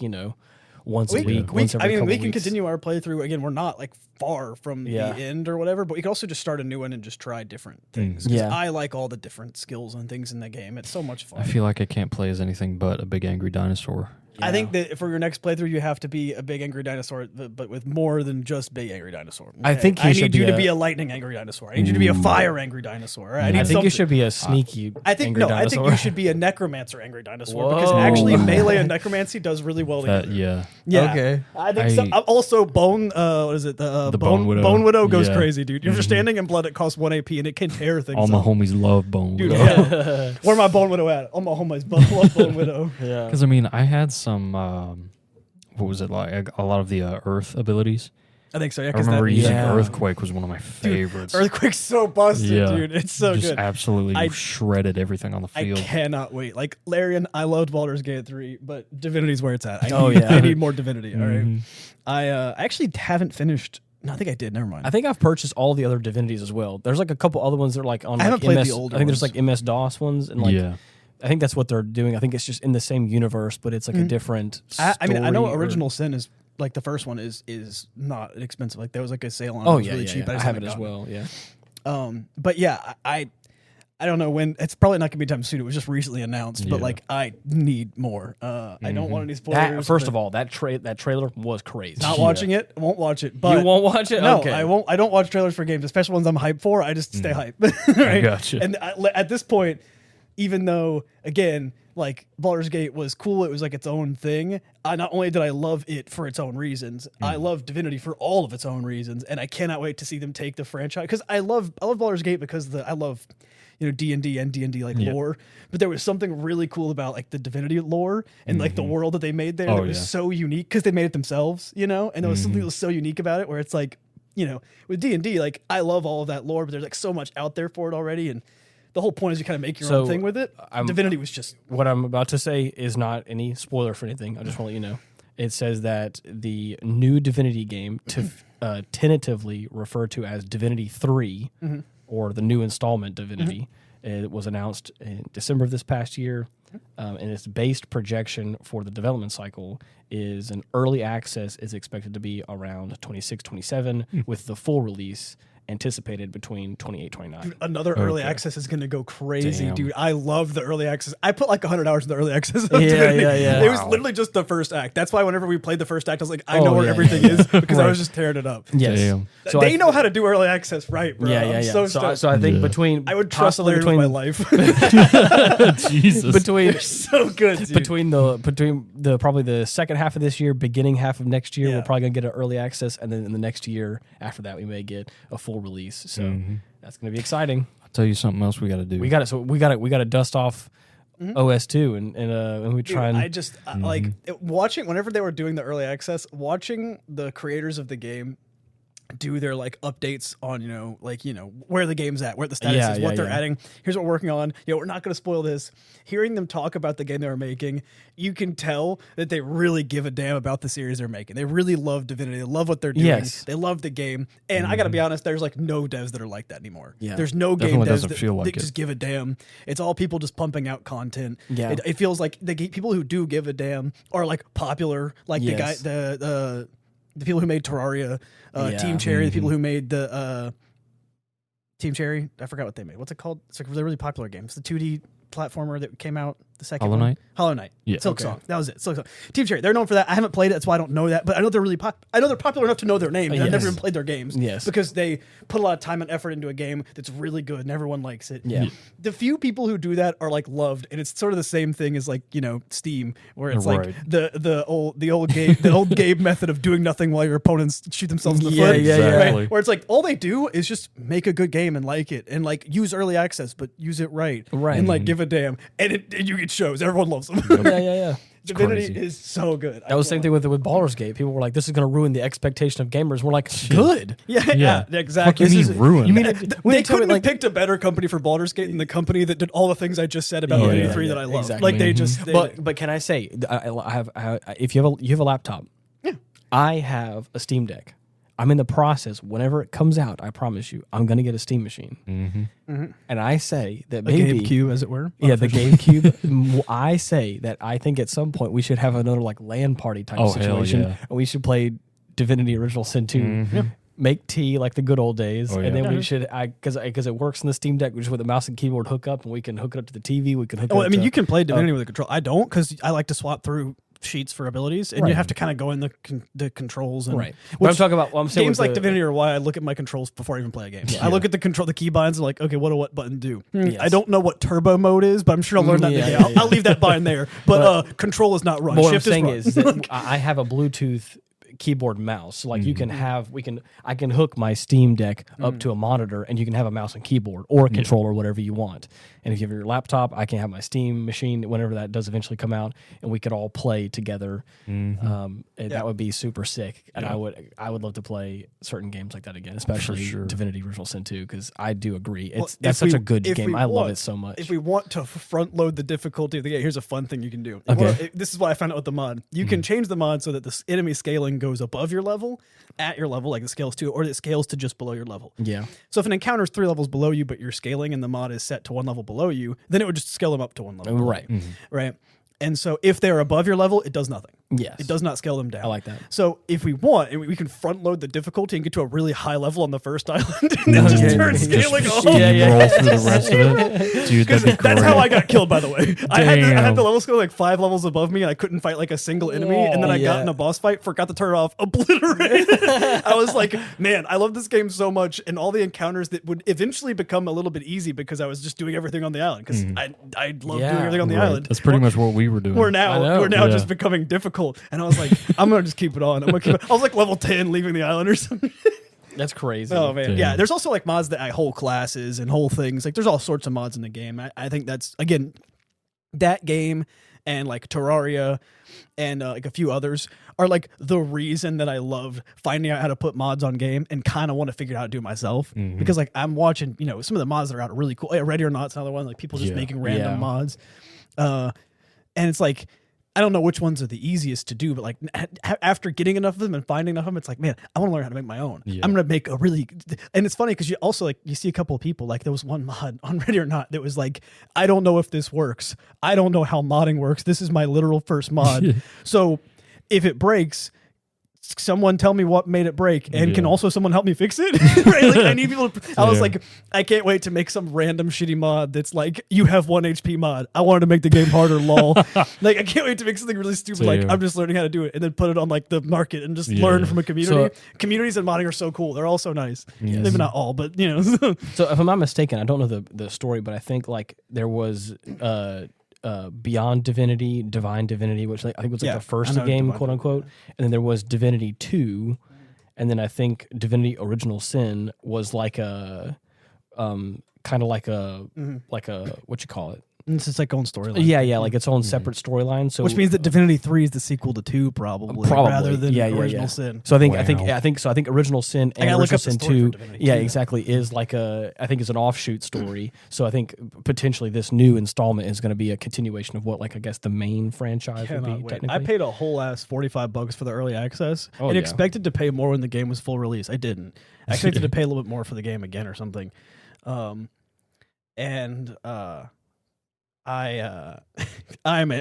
once a week, once every couple we can weeks. continue our playthrough again. We're not like far from the end or whatever, but we can also just start a new one and just try different things. I like all the different skills and things in the game. It's so much fun. I feel like I can't play as anything but a big angry dinosaur I think that for your next playthrough, you have to be a big angry dinosaur, but with more than just big angry dinosaur. Okay? I think I need you to be a lightning angry dinosaur. I need you to be a fire angry dinosaur. I think you should be a sneaky angry dinosaur. I think you should be a necromancer angry dinosaur because actually melee and necromancy does really well together. Yeah. Okay. I think so. Also bone. What is it? The Bone Widow. Bone Widow goes crazy, dude. You're standing in blood. It costs 1 AP and it can tear things. All my homies love Bone Dude, Widow. yeah. Where my Bone Widow at? All my homies love Bone Widow. Yeah. Because I mean, I had some. What was it like? A lot of the Earth abilities. I think so. Yeah, I remember using Earthquake was one of my favorites. Dude, Earthquake's so busted, dude. It's so just good. Absolutely shredded everything on the field. I cannot wait. Like Larian, I loved Baldur's Gate 3, but Divinity's where it's at. I need more Divinity. All right. I actually haven't finished. No, I think I did. Never mind. I think I've purchased all the other Divinities as well. There's like a couple other ones that are like on. I haven't played the older. I think there's like MS DOS ones and like. Yeah. I think that's what they're doing. I think it's just in the same universe, but it's like a different. I mean, I know Original Sin is like the first one is not inexpensive. Like there was like a sale on it. It was really cheap. I have it as well. Yeah. But yeah, I don't know when. It's probably not gonna be time soon. It was just recently announced, but like I need more. I don't want any spoilers. First of all, that trailer was crazy. Not watching it. Won't watch it. But you won't watch it. No, okay. I won't. I don't watch trailers for games, especially ones I'm hyped for. I just stay hyped. Right? I gotcha. And at this point, even though again, like Baldur's Gate was cool, it was like its own thing. Not only did I love it for its own reasons, I love Divinity for all of its own reasons, and I cannot wait to see them take the franchise because I love Baldur's Gate because I love D&D and D&D like lore, but there was something really cool about like the Divinity lore and like the world that they made there that was so unique because they made it themselves, and there was something that was so unique about it where it's like, with D&D, like I love all of that lore, but there's like so much out there for it already, and the whole point is you kind of make your own thing with it. Divinity was just... What I'm about to say is not any spoiler for anything. I just want to let you know. It says that the new Divinity game, tentatively referred to as Divinity 3, or the new installment Divinity, it was announced in December of this past year. And its based projection for the development cycle is an early access is expected to be around 26-27, with the full release anticipated between 28-29. Dude, another early access is going to go crazy, dude. I love the early access. I put like 100 hours in the early access. It was literally just the first act. That's why whenever we played the first act, I was like, I know where everything is because I was just tearing it up. Yes. Damn. So they know how to do early access right, bro. Yeah. So I think between... I would trust Larry with my life. Jesus. They're so good, dude. Between the probably the second half of this year, beginning half of next year, we're probably going to get an early access, and then in the next year after that, we may get a full release. So that's going to be exciting. I'll tell you something else we got to do. We got to dust off OS2 and we try. Dude, I just like watching whenever they were doing the early access, watching the creators of the game do their like updates on where the game's at, where the status is, what they're adding. Here's what we're working on. We're not going to spoil this. Hearing them talk about the game they were making, you can tell that they really give a damn about the series they're making. They really love Divinity. They love what they're doing. Yes. They love the game. And I got to be honest, there's like no devs that are like that anymore. Yeah. There's no game devs that just give a damn. It's all people just pumping out content. Yeah. It feels like the people who do give a damn are like popular, like the guy the people who made Terraria, Team Cherry, the people who made the Team Cherry. I forgot what they made. What's it called? It's like a really popular game. It's the 2D platformer that came out, the second Hollow Knight? Hollow Knight. Yeah. Silksong. That was it. Silksong. Team Cherry. They're known for that. I haven't played it, that's why I don't know that. But I know they're really I know they're popular enough to know their name. I've never even played their games. Yes. Because they put a lot of time and effort into a game that's really good and everyone likes it. Yeah. The few people who do that are like loved, and it's sort of the same thing as like, Steam, where it's like the old Gabe method of doing nothing while your opponents shoot themselves in the foot. Exactly. Right? Where it's like all they do is just make a good game and like it and like use early access, but use it right. And like give a damn. And it shows. Everyone loves them. Yeah. Divinity is so good. That was the same thing with Baldur's Gate. People were like, "This is going to ruin the expectation of gamers." We're like, "Good." Yeah, exactly. What you mean ruin? You mean they couldn't have picked a better company for Baldur's Gate than the company that did all the things I just said about Divinity 3 that I love. Exactly. Like they just. But can I say, if you have a laptop, I have a Steam Deck. I'm in the process. Whenever it comes out, I promise you, I'm going to get a Steam machine. And I say that maybe GameCube, as it were. Yeah, the GameCube. I say that I think at some point we should have another like LAN party type situation, and we should play Divinity Original Sin 2. Make tea like the good old days, and then we should, because it works in the Steam Deck, just with the mouse and keyboard hook up, and we can hook it up to the TV. We can hook. You can play Divinity with a control. I don't, because I like to swap through sheets for abilities, and you have to kind of go in the controls. And, right. What I'm talking about, I'm saying games like Divinity are why I look at my controls before I even play a game. I look at the keybinds and like, okay, what do what button do? Yes. I don't know what turbo mode is, but I'm sure I'll learn that in the game. I'll leave that bind there. But control is not run. What Shift I'm saying is that I have a Bluetooth keyboard mouse. So like you can have I can hook my Steam Deck up to a monitor, and you can have a mouse and keyboard or a controller, whatever you want. And if you have your laptop, I can have my Steam machine whenever that does eventually come out, and we could all play together. That would be super sick. And I would love to play certain games like that again, especially Divinity Original Sin 2, because I do agree that's such a good game. I love it so much. If we want to front load the difficulty of the game, here's a fun thing you can do. Okay. This is what I found out with the mod. You can change the mod so that the enemy scaling goes above your level, at your level, like it scales to, or it scales to just below your level. Yeah. So if an encounter is 3 levels below you, but you're scaling and the mod is set to 1 level below you, then it would just scale them up to 1 level. Right. Right. And so if they're above your level, it does nothing. Yes. It does not scale them down. I like that. So if we want, we can front load the difficulty and get to a really high level on the first island and then just start scaling off. Roll through the rest of it. Dude, that'd be great. That's how I got killed, by the way. I had the level skill like 5 levels above me, and I couldn't fight like a single enemy. And then I got in a boss fight, forgot to turn it off, obliterated. I was like, man, I love this game so much, and all the encounters that would eventually become a little bit easy because I was just doing everything on the island, because I love doing everything on the island. That's pretty much what we were doing. We're now just becoming difficult, and I was like, I'm gonna just keep it on. I was like level 10 leaving the island or something. That's crazy. Oh man, yeah. There's also like mods that add whole classes and whole things. Like there's all sorts of mods in the game. I think that's, again, that game and like Terraria and like a few others are like the reason that I love finding out how to put mods on game and kind of want to figure out how to do it myself. Because like I'm watching, some of the mods that are out are really cool. Ready or Not's another one. Like people just making random mods. And it's like, I don't know which ones are the easiest to do, but like after getting enough of them and finding enough of them, it's like, man, I want to learn how to make my own. I'm going to make a really, and it's funny because you also like, you see a couple of people, like there was one mod on Ready or Not that was like, I don't know if this works. I don't know how modding works. This is my literal first mod. So if it breaks, someone tell me what made it break, and can also someone help me fix it? Right? Like I need people to, I was like, I can't wait to make some random shitty mod that's like, you have 1 HP mod. I wanted to make the game harder, lol. Like I can't wait to make something really stupid, like I'm just learning how to do it, and then put it on like the market and just learn from a community. Communities and modding are so cool. They're all so nice. Maybe not all, but So if I'm not mistaken, I don't know the story, but I think like there was Beyond Divinity, Divine Divinity, which I think was like the first game, quote unquote, and then there was Divinity 2, and then I think Divinity Original Sin was like a kind of like a what you call it? It's just like own storyline. Yeah, like its own separate storyline. So which means that Divinity 3 is the sequel to 2, probably rather than Original Sin. So I think Original Sin and Original Sin 2, exactly, is like I think it's an offshoot story. So I think potentially this new installment is going to be a continuation of what, like, I guess the main franchise would be. Technically, I paid a whole ass $45 for the early access and expected to pay more when the game was full release. I didn't. I expected to pay a little bit more for the game again or something. I'm gonna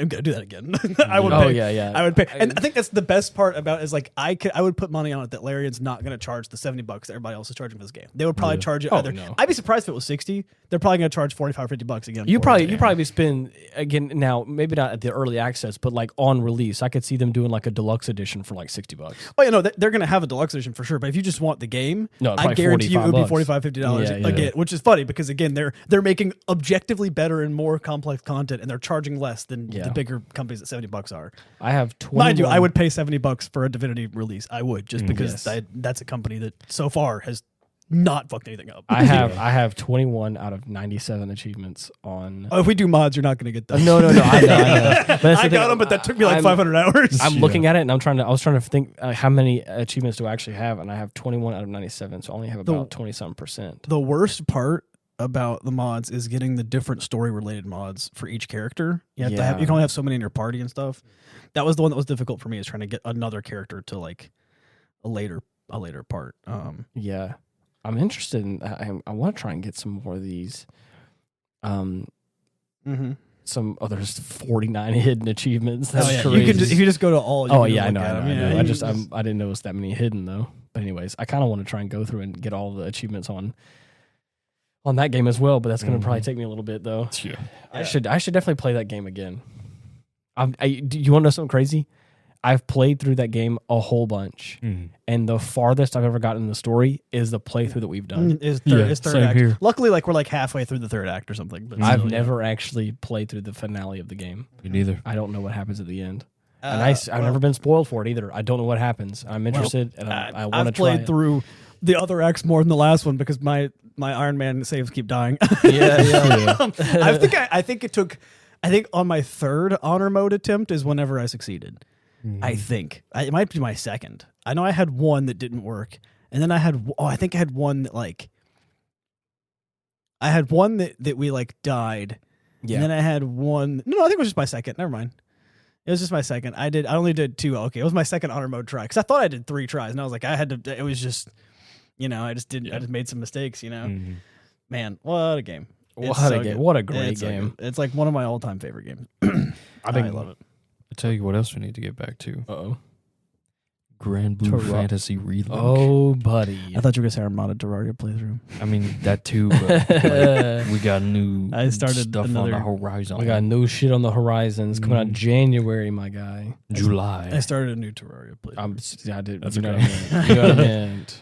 do that again. I would pay. I would pay, and I think that's the best part about it is like I would put money on it that Larian's not gonna charge the $70 that everybody else is charging for this game. They would probably charge it either. No. I'd be surprised if it was $60. They're probably gonna charge $45, $50 again. You probably spend again now, maybe not at the early access, but like on release, I could see them doing like a deluxe edition for like $60. Oh, they're gonna have a deluxe edition for sure. But if you just want the game, I guarantee you it would be $45, $50 again, which is funny because again they're making objectively better and more complex content, and they're charging less than the bigger companies at $70 are. I have 21. Mind you, I would pay $70 for a Divinity release. I would, just because that's a company that so far has not fucked anything up. I have 21 out of 97 achievements on. Oh, if we do mods, you're not going to get that. No. I know. But I got them, but that took me like 500 hours. I'm looking at it, and I was trying to think how many achievements do I actually have, and I have 21 out of 97, so I only have about 20-something%. The worst part about the mods is getting the different story related mods for each character. You have to have, you can only have so many in your party and stuff. That was the one that was difficult for me, is trying to get another character to like a later part. I'm interested in. I want to try and get some more of these. Some others 49 hidden achievements. That's crazy. You can if you just go to all. I know. I didn't notice that many hidden though. But anyways, I kind of want to try and go through and get all the achievements on that game as well, but that's going to probably take me a little bit though. I should definitely play that game again. Do you want to know something crazy? I've played through that game a whole bunch, and the farthest I've ever gotten in the story is the playthrough that we've done. Is third act. Here. Luckily, like we're like halfway through the third act or something. But I've never actually played through the finale of the game. Me neither. I don't know what happens at the end. And I've never been spoiled for it either. I don't know what happens. I'm interested, and I want to try. I've played through the other acts more than the last one because my Iron Man saves keep dying. Yeah. I think on my third honor mode attempt is whenever I succeeded. I think it might be my second. I know I had one that didn't work, and then I had I think I had one that like that we like died. Yeah. And then I had one. No, I think it was just my second. Never mind. It was just my second. I only did 2. Okay, it was my second honor mode try because I thought I did 3 tries, and I was like, I had to. It was just, I just didn't. Yeah. I just made some mistakes. Man, what a game! What a game! What a great game! It's like one of my all-time favorite games. I love it. I'll tell you what else we need to get back to. Uh-oh. Grand Blue Fantasy Relink. Oh, buddy. I thought you were going to say our modded Terraria playthrough. I mean, that too, but like, we got new stuff on the horizon. We got new shit on the horizons coming out January, my guy. July. I started a new Terraria playthrough. I did. That's you know okay. what I meant.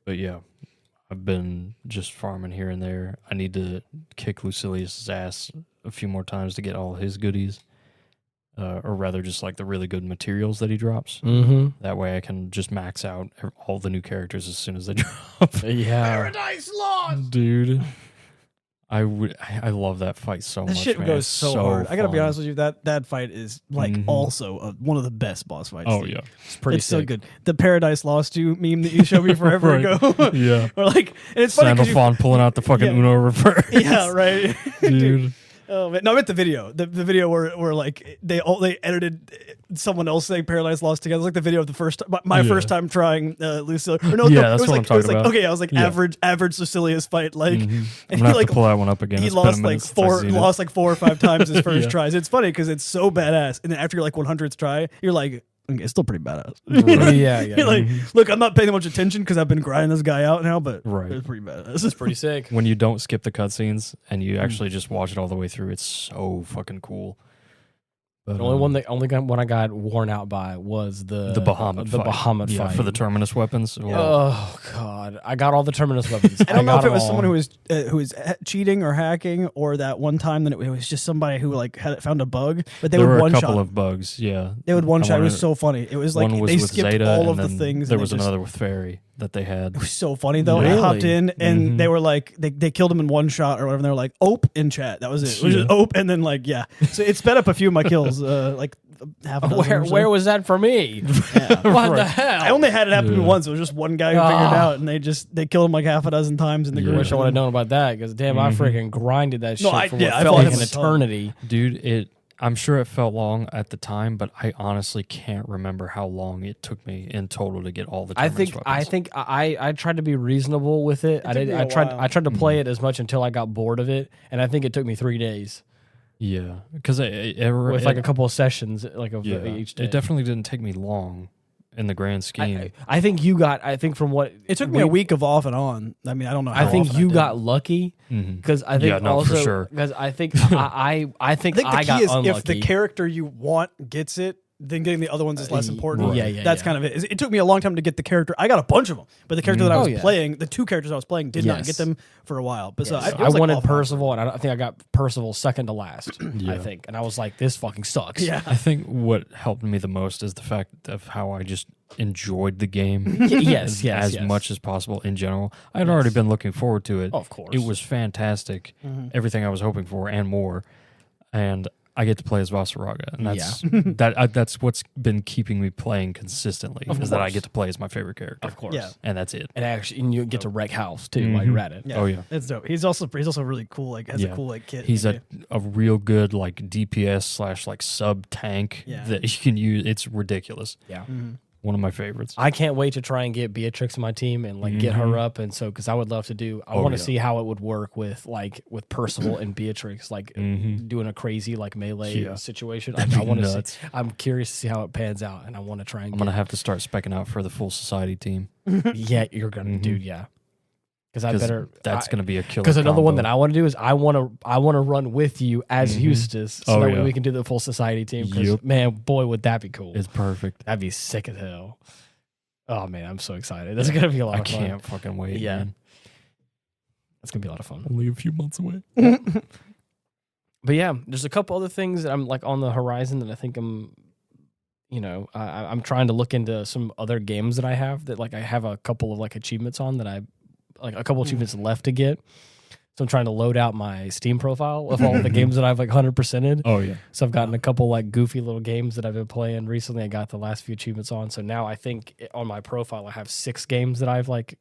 But yeah, I've been just farming here and there. I need to kick Lucilius's ass a few more times to get all his goodies. Or rather just like the really good materials that he drops. That way I can just max out all the new characters as soon as they drop. Yeah. Paradise Lost! Dude. I love that fight so much. That shit goes so hard. I gotta be honest with you, that fight is like also one of the best boss fights. Oh yeah, it's pretty. It's so good. The Paradise Lost you meme that you showed me forever ago. Yeah, or like, and it's funny Sandalphon pulling out the fucking Uno reverse. Yeah, right, dude. Oh man, no, I meant the video. The video where like they edited someone else saying Paradise Lost together. It was like the video of the first my first time trying Lucilius. That's what I'm talking about. Okay, I was like average Lucilius fight. Like, and I'm gonna have to pull that one up again. He lost like 4 or 5 times his first tries. It's funny because it's so badass, and then after your like 100th try, you're like, okay, it's still pretty badass. Yeah. You're like, look, I'm not paying much attention because I've been grinding this guy out now, but it's pretty badass. It's pretty sick. When you don't skip the cutscenes and you actually just watch it all the way through, it's so fucking cool. But, the only one I got worn out by was the Bahamut fight. Bahamut fight for the terminus weapons. Yeah. Oh god, I got all the terminus weapons. I don't know if it was someone who was cheating or hacking, or that one time that it was just somebody who like found a bug, but there were a couple of bugs. Yeah, they would one shot. It was so funny. It was like they skipped Zeta, all of the things. There was another with Fairy that they had. It was so funny though. Really? I hopped in and they were like they killed him in one shot or whatever. And they were like "ope" in chat. That was it. It was just "ope" and then like So it sped up a few of my kills. Like half a dozen. Where was that for me? What the hell? I only had it happen once. It was just one guy who figured it out, and they killed him like half a dozen times in the group. I wish I would have known about that because damn, I freaking grinded that shit for what I felt like an eternity. Dude, I'm sure it felt long at the time, but I honestly can't remember how long it took me in total to get all the terminus weapons. I think I tried to be reasonable with it. I tried to play it as much until I got bored of it, and I think it took me 3 days. Yeah, because with like a couple of sessions like of each day. It definitely didn't take me long in the grand scheme. I think from what it took me a week of off and on. I mean, I don't know. I think you got lucky because I think also for sure. Because I think I think the I key got is unlucky. If the character you want gets it, then getting the other ones is less important. Right. Yeah. That's kind of it. It took me a long time to get the character. I got a bunch of them, but the character that I was playing, the 2 characters I was playing, did not get them for a while. But so I wanted Percival, and I think I got Percival second to last. I think, and I was like, this fucking sucks. Yeah. I think what helped me the most is the fact of how I just enjoyed the game. as much as possible in general. I'd already been looking forward to it. Of course, it was fantastic. Everything I was hoping for and more, and I get to play as Vasaraga, and that's what's been keeping me playing consistently. That I get to play as my favorite character, of course, and that's it. And you get to wreck house too while you're at it. Yeah. Oh yeah, it's dope. He's also really cool. Like has a cool like kit. He's a real good like DPS / like sub tank that you can use. It's ridiculous. Yeah. One of my favorites. I can't wait to try and get Beatrix in my team and like get her up, and so because I would love to do. I want to see how it would work with Percival and Beatrix, like doing a crazy like melee situation. I want to see. I'm curious to see how it pans out, and I want to try and. I'm gonna have to start speccing out for the full society team. Yeah, you're gonna, dude. Yeah. Because that's going to be a killer. Because another combo. one that I want to do is I want to run with you as Eustace, so that way we can do the full society team. Because man, boy, would that be cool! It's perfect. That'd be sick as hell. Oh man, I'm so excited. That's gonna be a lot of fun. I can't fucking wait. Yeah, man. that's gonna be a lot of fun. Only a few months away. But yeah, there's a couple other things that I'm like on the horizon that I think I'm trying to look into some other games that I have that like I have a couple of like achievements on that I like a couple achievements left to get. So I'm trying to load out my Steam profile of all the games that I've like 100%ed. Oh yeah. So I've gotten a couple like goofy little games that I've been playing recently. I got the last few achievements on. So now I think on my profile I have 6 games that I've like,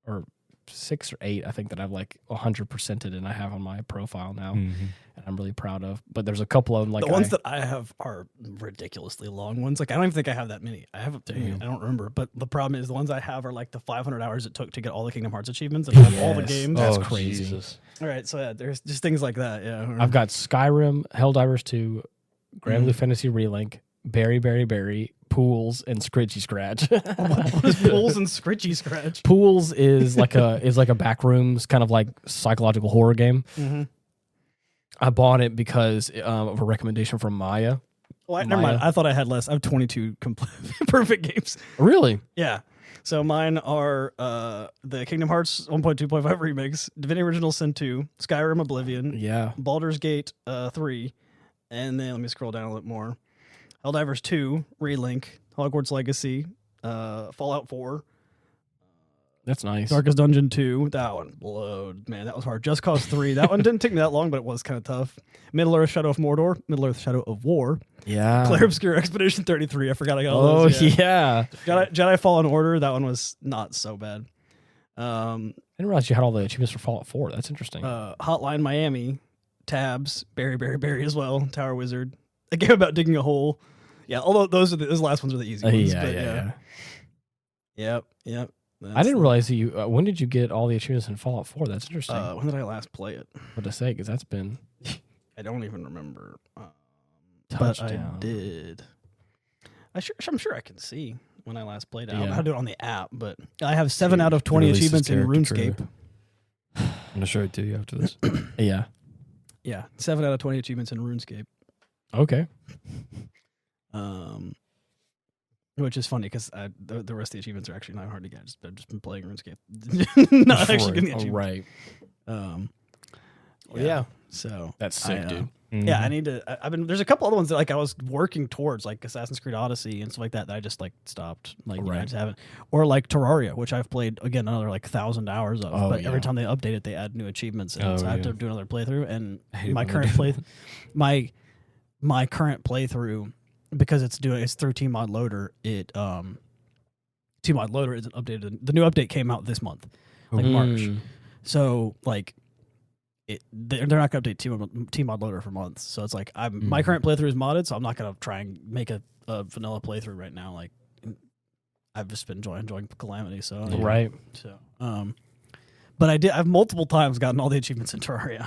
or 6 or 8 I think that I've like 100%ed and I have on my profile now. And I'm really proud of. But there's a couple of them like the ones that I have are ridiculously long ones. Like I don't even think I have that many. I have I don't remember. But the problem is the ones I have are like the 500 hours it took to get all the Kingdom Hearts achievements and have all the games. That's crazy. Jesus. All right, so yeah, there's just things like that. Yeah, I've got Skyrim, Helldivers 2, Grand Blue Fantasy Relink, Berry, Pools, and Scritchy Scratch. Pools and Scritchy Scratch. Pools is like a backrooms kind of like psychological horror game. I bought it because of a recommendation from Maya. Well, never mind. I thought I had less. I have 22 perfect games. Really? Yeah. So mine are the Kingdom Hearts 1.2.5 remakes, Divinity Original Sin 2, Skyrim Oblivion, Baldur's Gate 3, and then let me scroll down a little more. Helldivers 2, Relink, Hogwarts Legacy, Fallout 4. That's nice. Darkest Dungeon 2, that one blowed. Man, that was hard. Just Cause 3, that one didn't take me that long, but it was kind of tough. Middle-earth Shadow of Mordor, Middle-earth Shadow of War. Yeah. Clair Obscure Expedition 33, I forgot I got all those. Yeah. Jedi Fallen Order, that one was not so bad. I didn't realize you had all the achievements for Fallout 4. That's interesting. Hotline Miami, Tabs, Berry as well, Tower Wizard. A game about digging a hole. Yeah, although those last ones are the easy ones. Yep. I didn't realize that you. When did you get all the achievements in Fallout 4? That's interesting. When did I last play it? What to say? Because that's been. I don't even remember. Touchdown. But I did. I'm sure I can see when I last played it. I don't know how to do it on the app, but I have 7 out of 20 achievements in RuneScape. I'm gonna show it to you after this. Yeah, 7 out of 20 achievements in RuneScape. Okay. Which is funny because the rest of the achievements are actually not hard to get. I've just been playing RuneScape, not actually getting the achievements. Yeah. So that's sick, dude. Yeah, I need to. I've been. There's a couple other ones that like I was working towards, like Assassin's Creed Odyssey and stuff like that. That I just like stopped. Like I just haven't. Or like Terraria, which I've played again another like 1,000 hours of. But every time they update it, they add new achievements, and so I have to do another playthrough. And my current my current playthrough, because it's through Tmod Loader. Tmod Loader isn't updated. The new update came out this month, like March. So like. They're not going to update Tmod Loader for months, so it's like my current playthrough is modded, so I'm not going to try and make a vanilla playthrough right now. Like I've just been enjoying Calamity, so but I've multiple times gotten all the achievements in Terraria.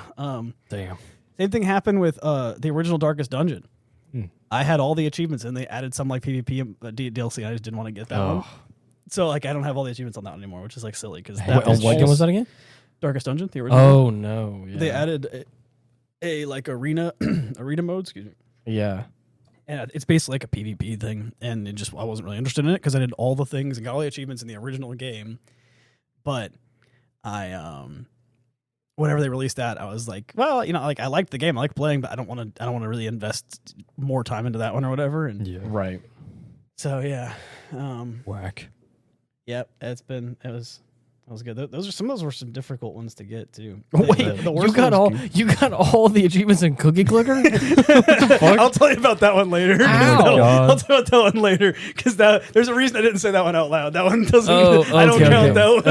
Damn. Same thing happened with the original Darkest Dungeon. I had all the achievements, and they added some like PvP DLC. I just didn't want to get that one, so like I don't have all the achievements on that one anymore, which is like silly because what game was that again? Darkest Dungeon, the original. Oh no! Yeah. They added a like arena mode. Excuse me. Yeah, and it's basically like a PvP thing, and I wasn't really interested in it because I did all the things and got all the achievements in the original game. But I whenever they released that, I was like, well, like I liked the game, I like playing, but I don't want to really invest more time into that one or whatever. And right. So yeah, whack. Yep, it was. That was good. Some of those were some difficult ones to get too. Wait, you got all the achievements in Cookie Clicker? I'll tell you about that one later. I'll tell you about that one later because there's a reason I didn't say that one out loud. That one doesn't. I don't count that one.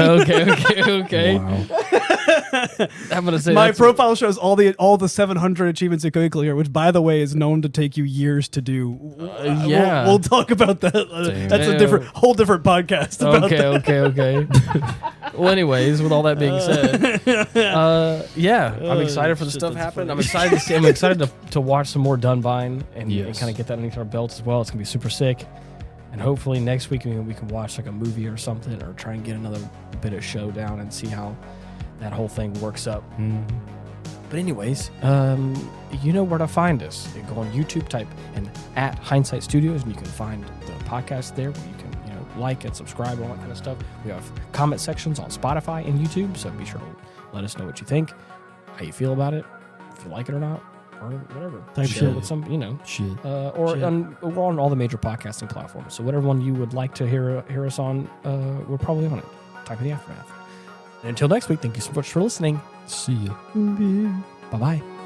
Okay. Wow. I'm gonna say my profile shows all the 700 achievements in Cookie Clicker, which by the way is known to take you years to do. We'll talk about that. That's a whole different podcast. Okay. Well, anyways, with all that being said, I'm excited for the stuff happening. I'm excited to see. I'm excited to watch some more Dunvine and kind of get that underneath our belts as well. It's gonna be super sick. And hopefully next week we can watch like a movie or something, or try and get another bit of show down and see how that whole thing works up. But anyways, you know where to find us. You go on YouTube, type in @Hindsight Studios, and you can find the podcast there where you can like and subscribe and all that kind of stuff. We have comment sections on Spotify and YouTube, so be sure to let us know what you think, how you feel about it, if you like it or not, or whatever. Share with some, we're on all the major podcasting platforms. So whatever one you would like to hear us on, we're probably on it. Type in the Aftermath. And until next week, thank you so much for listening. See you. Bye-bye.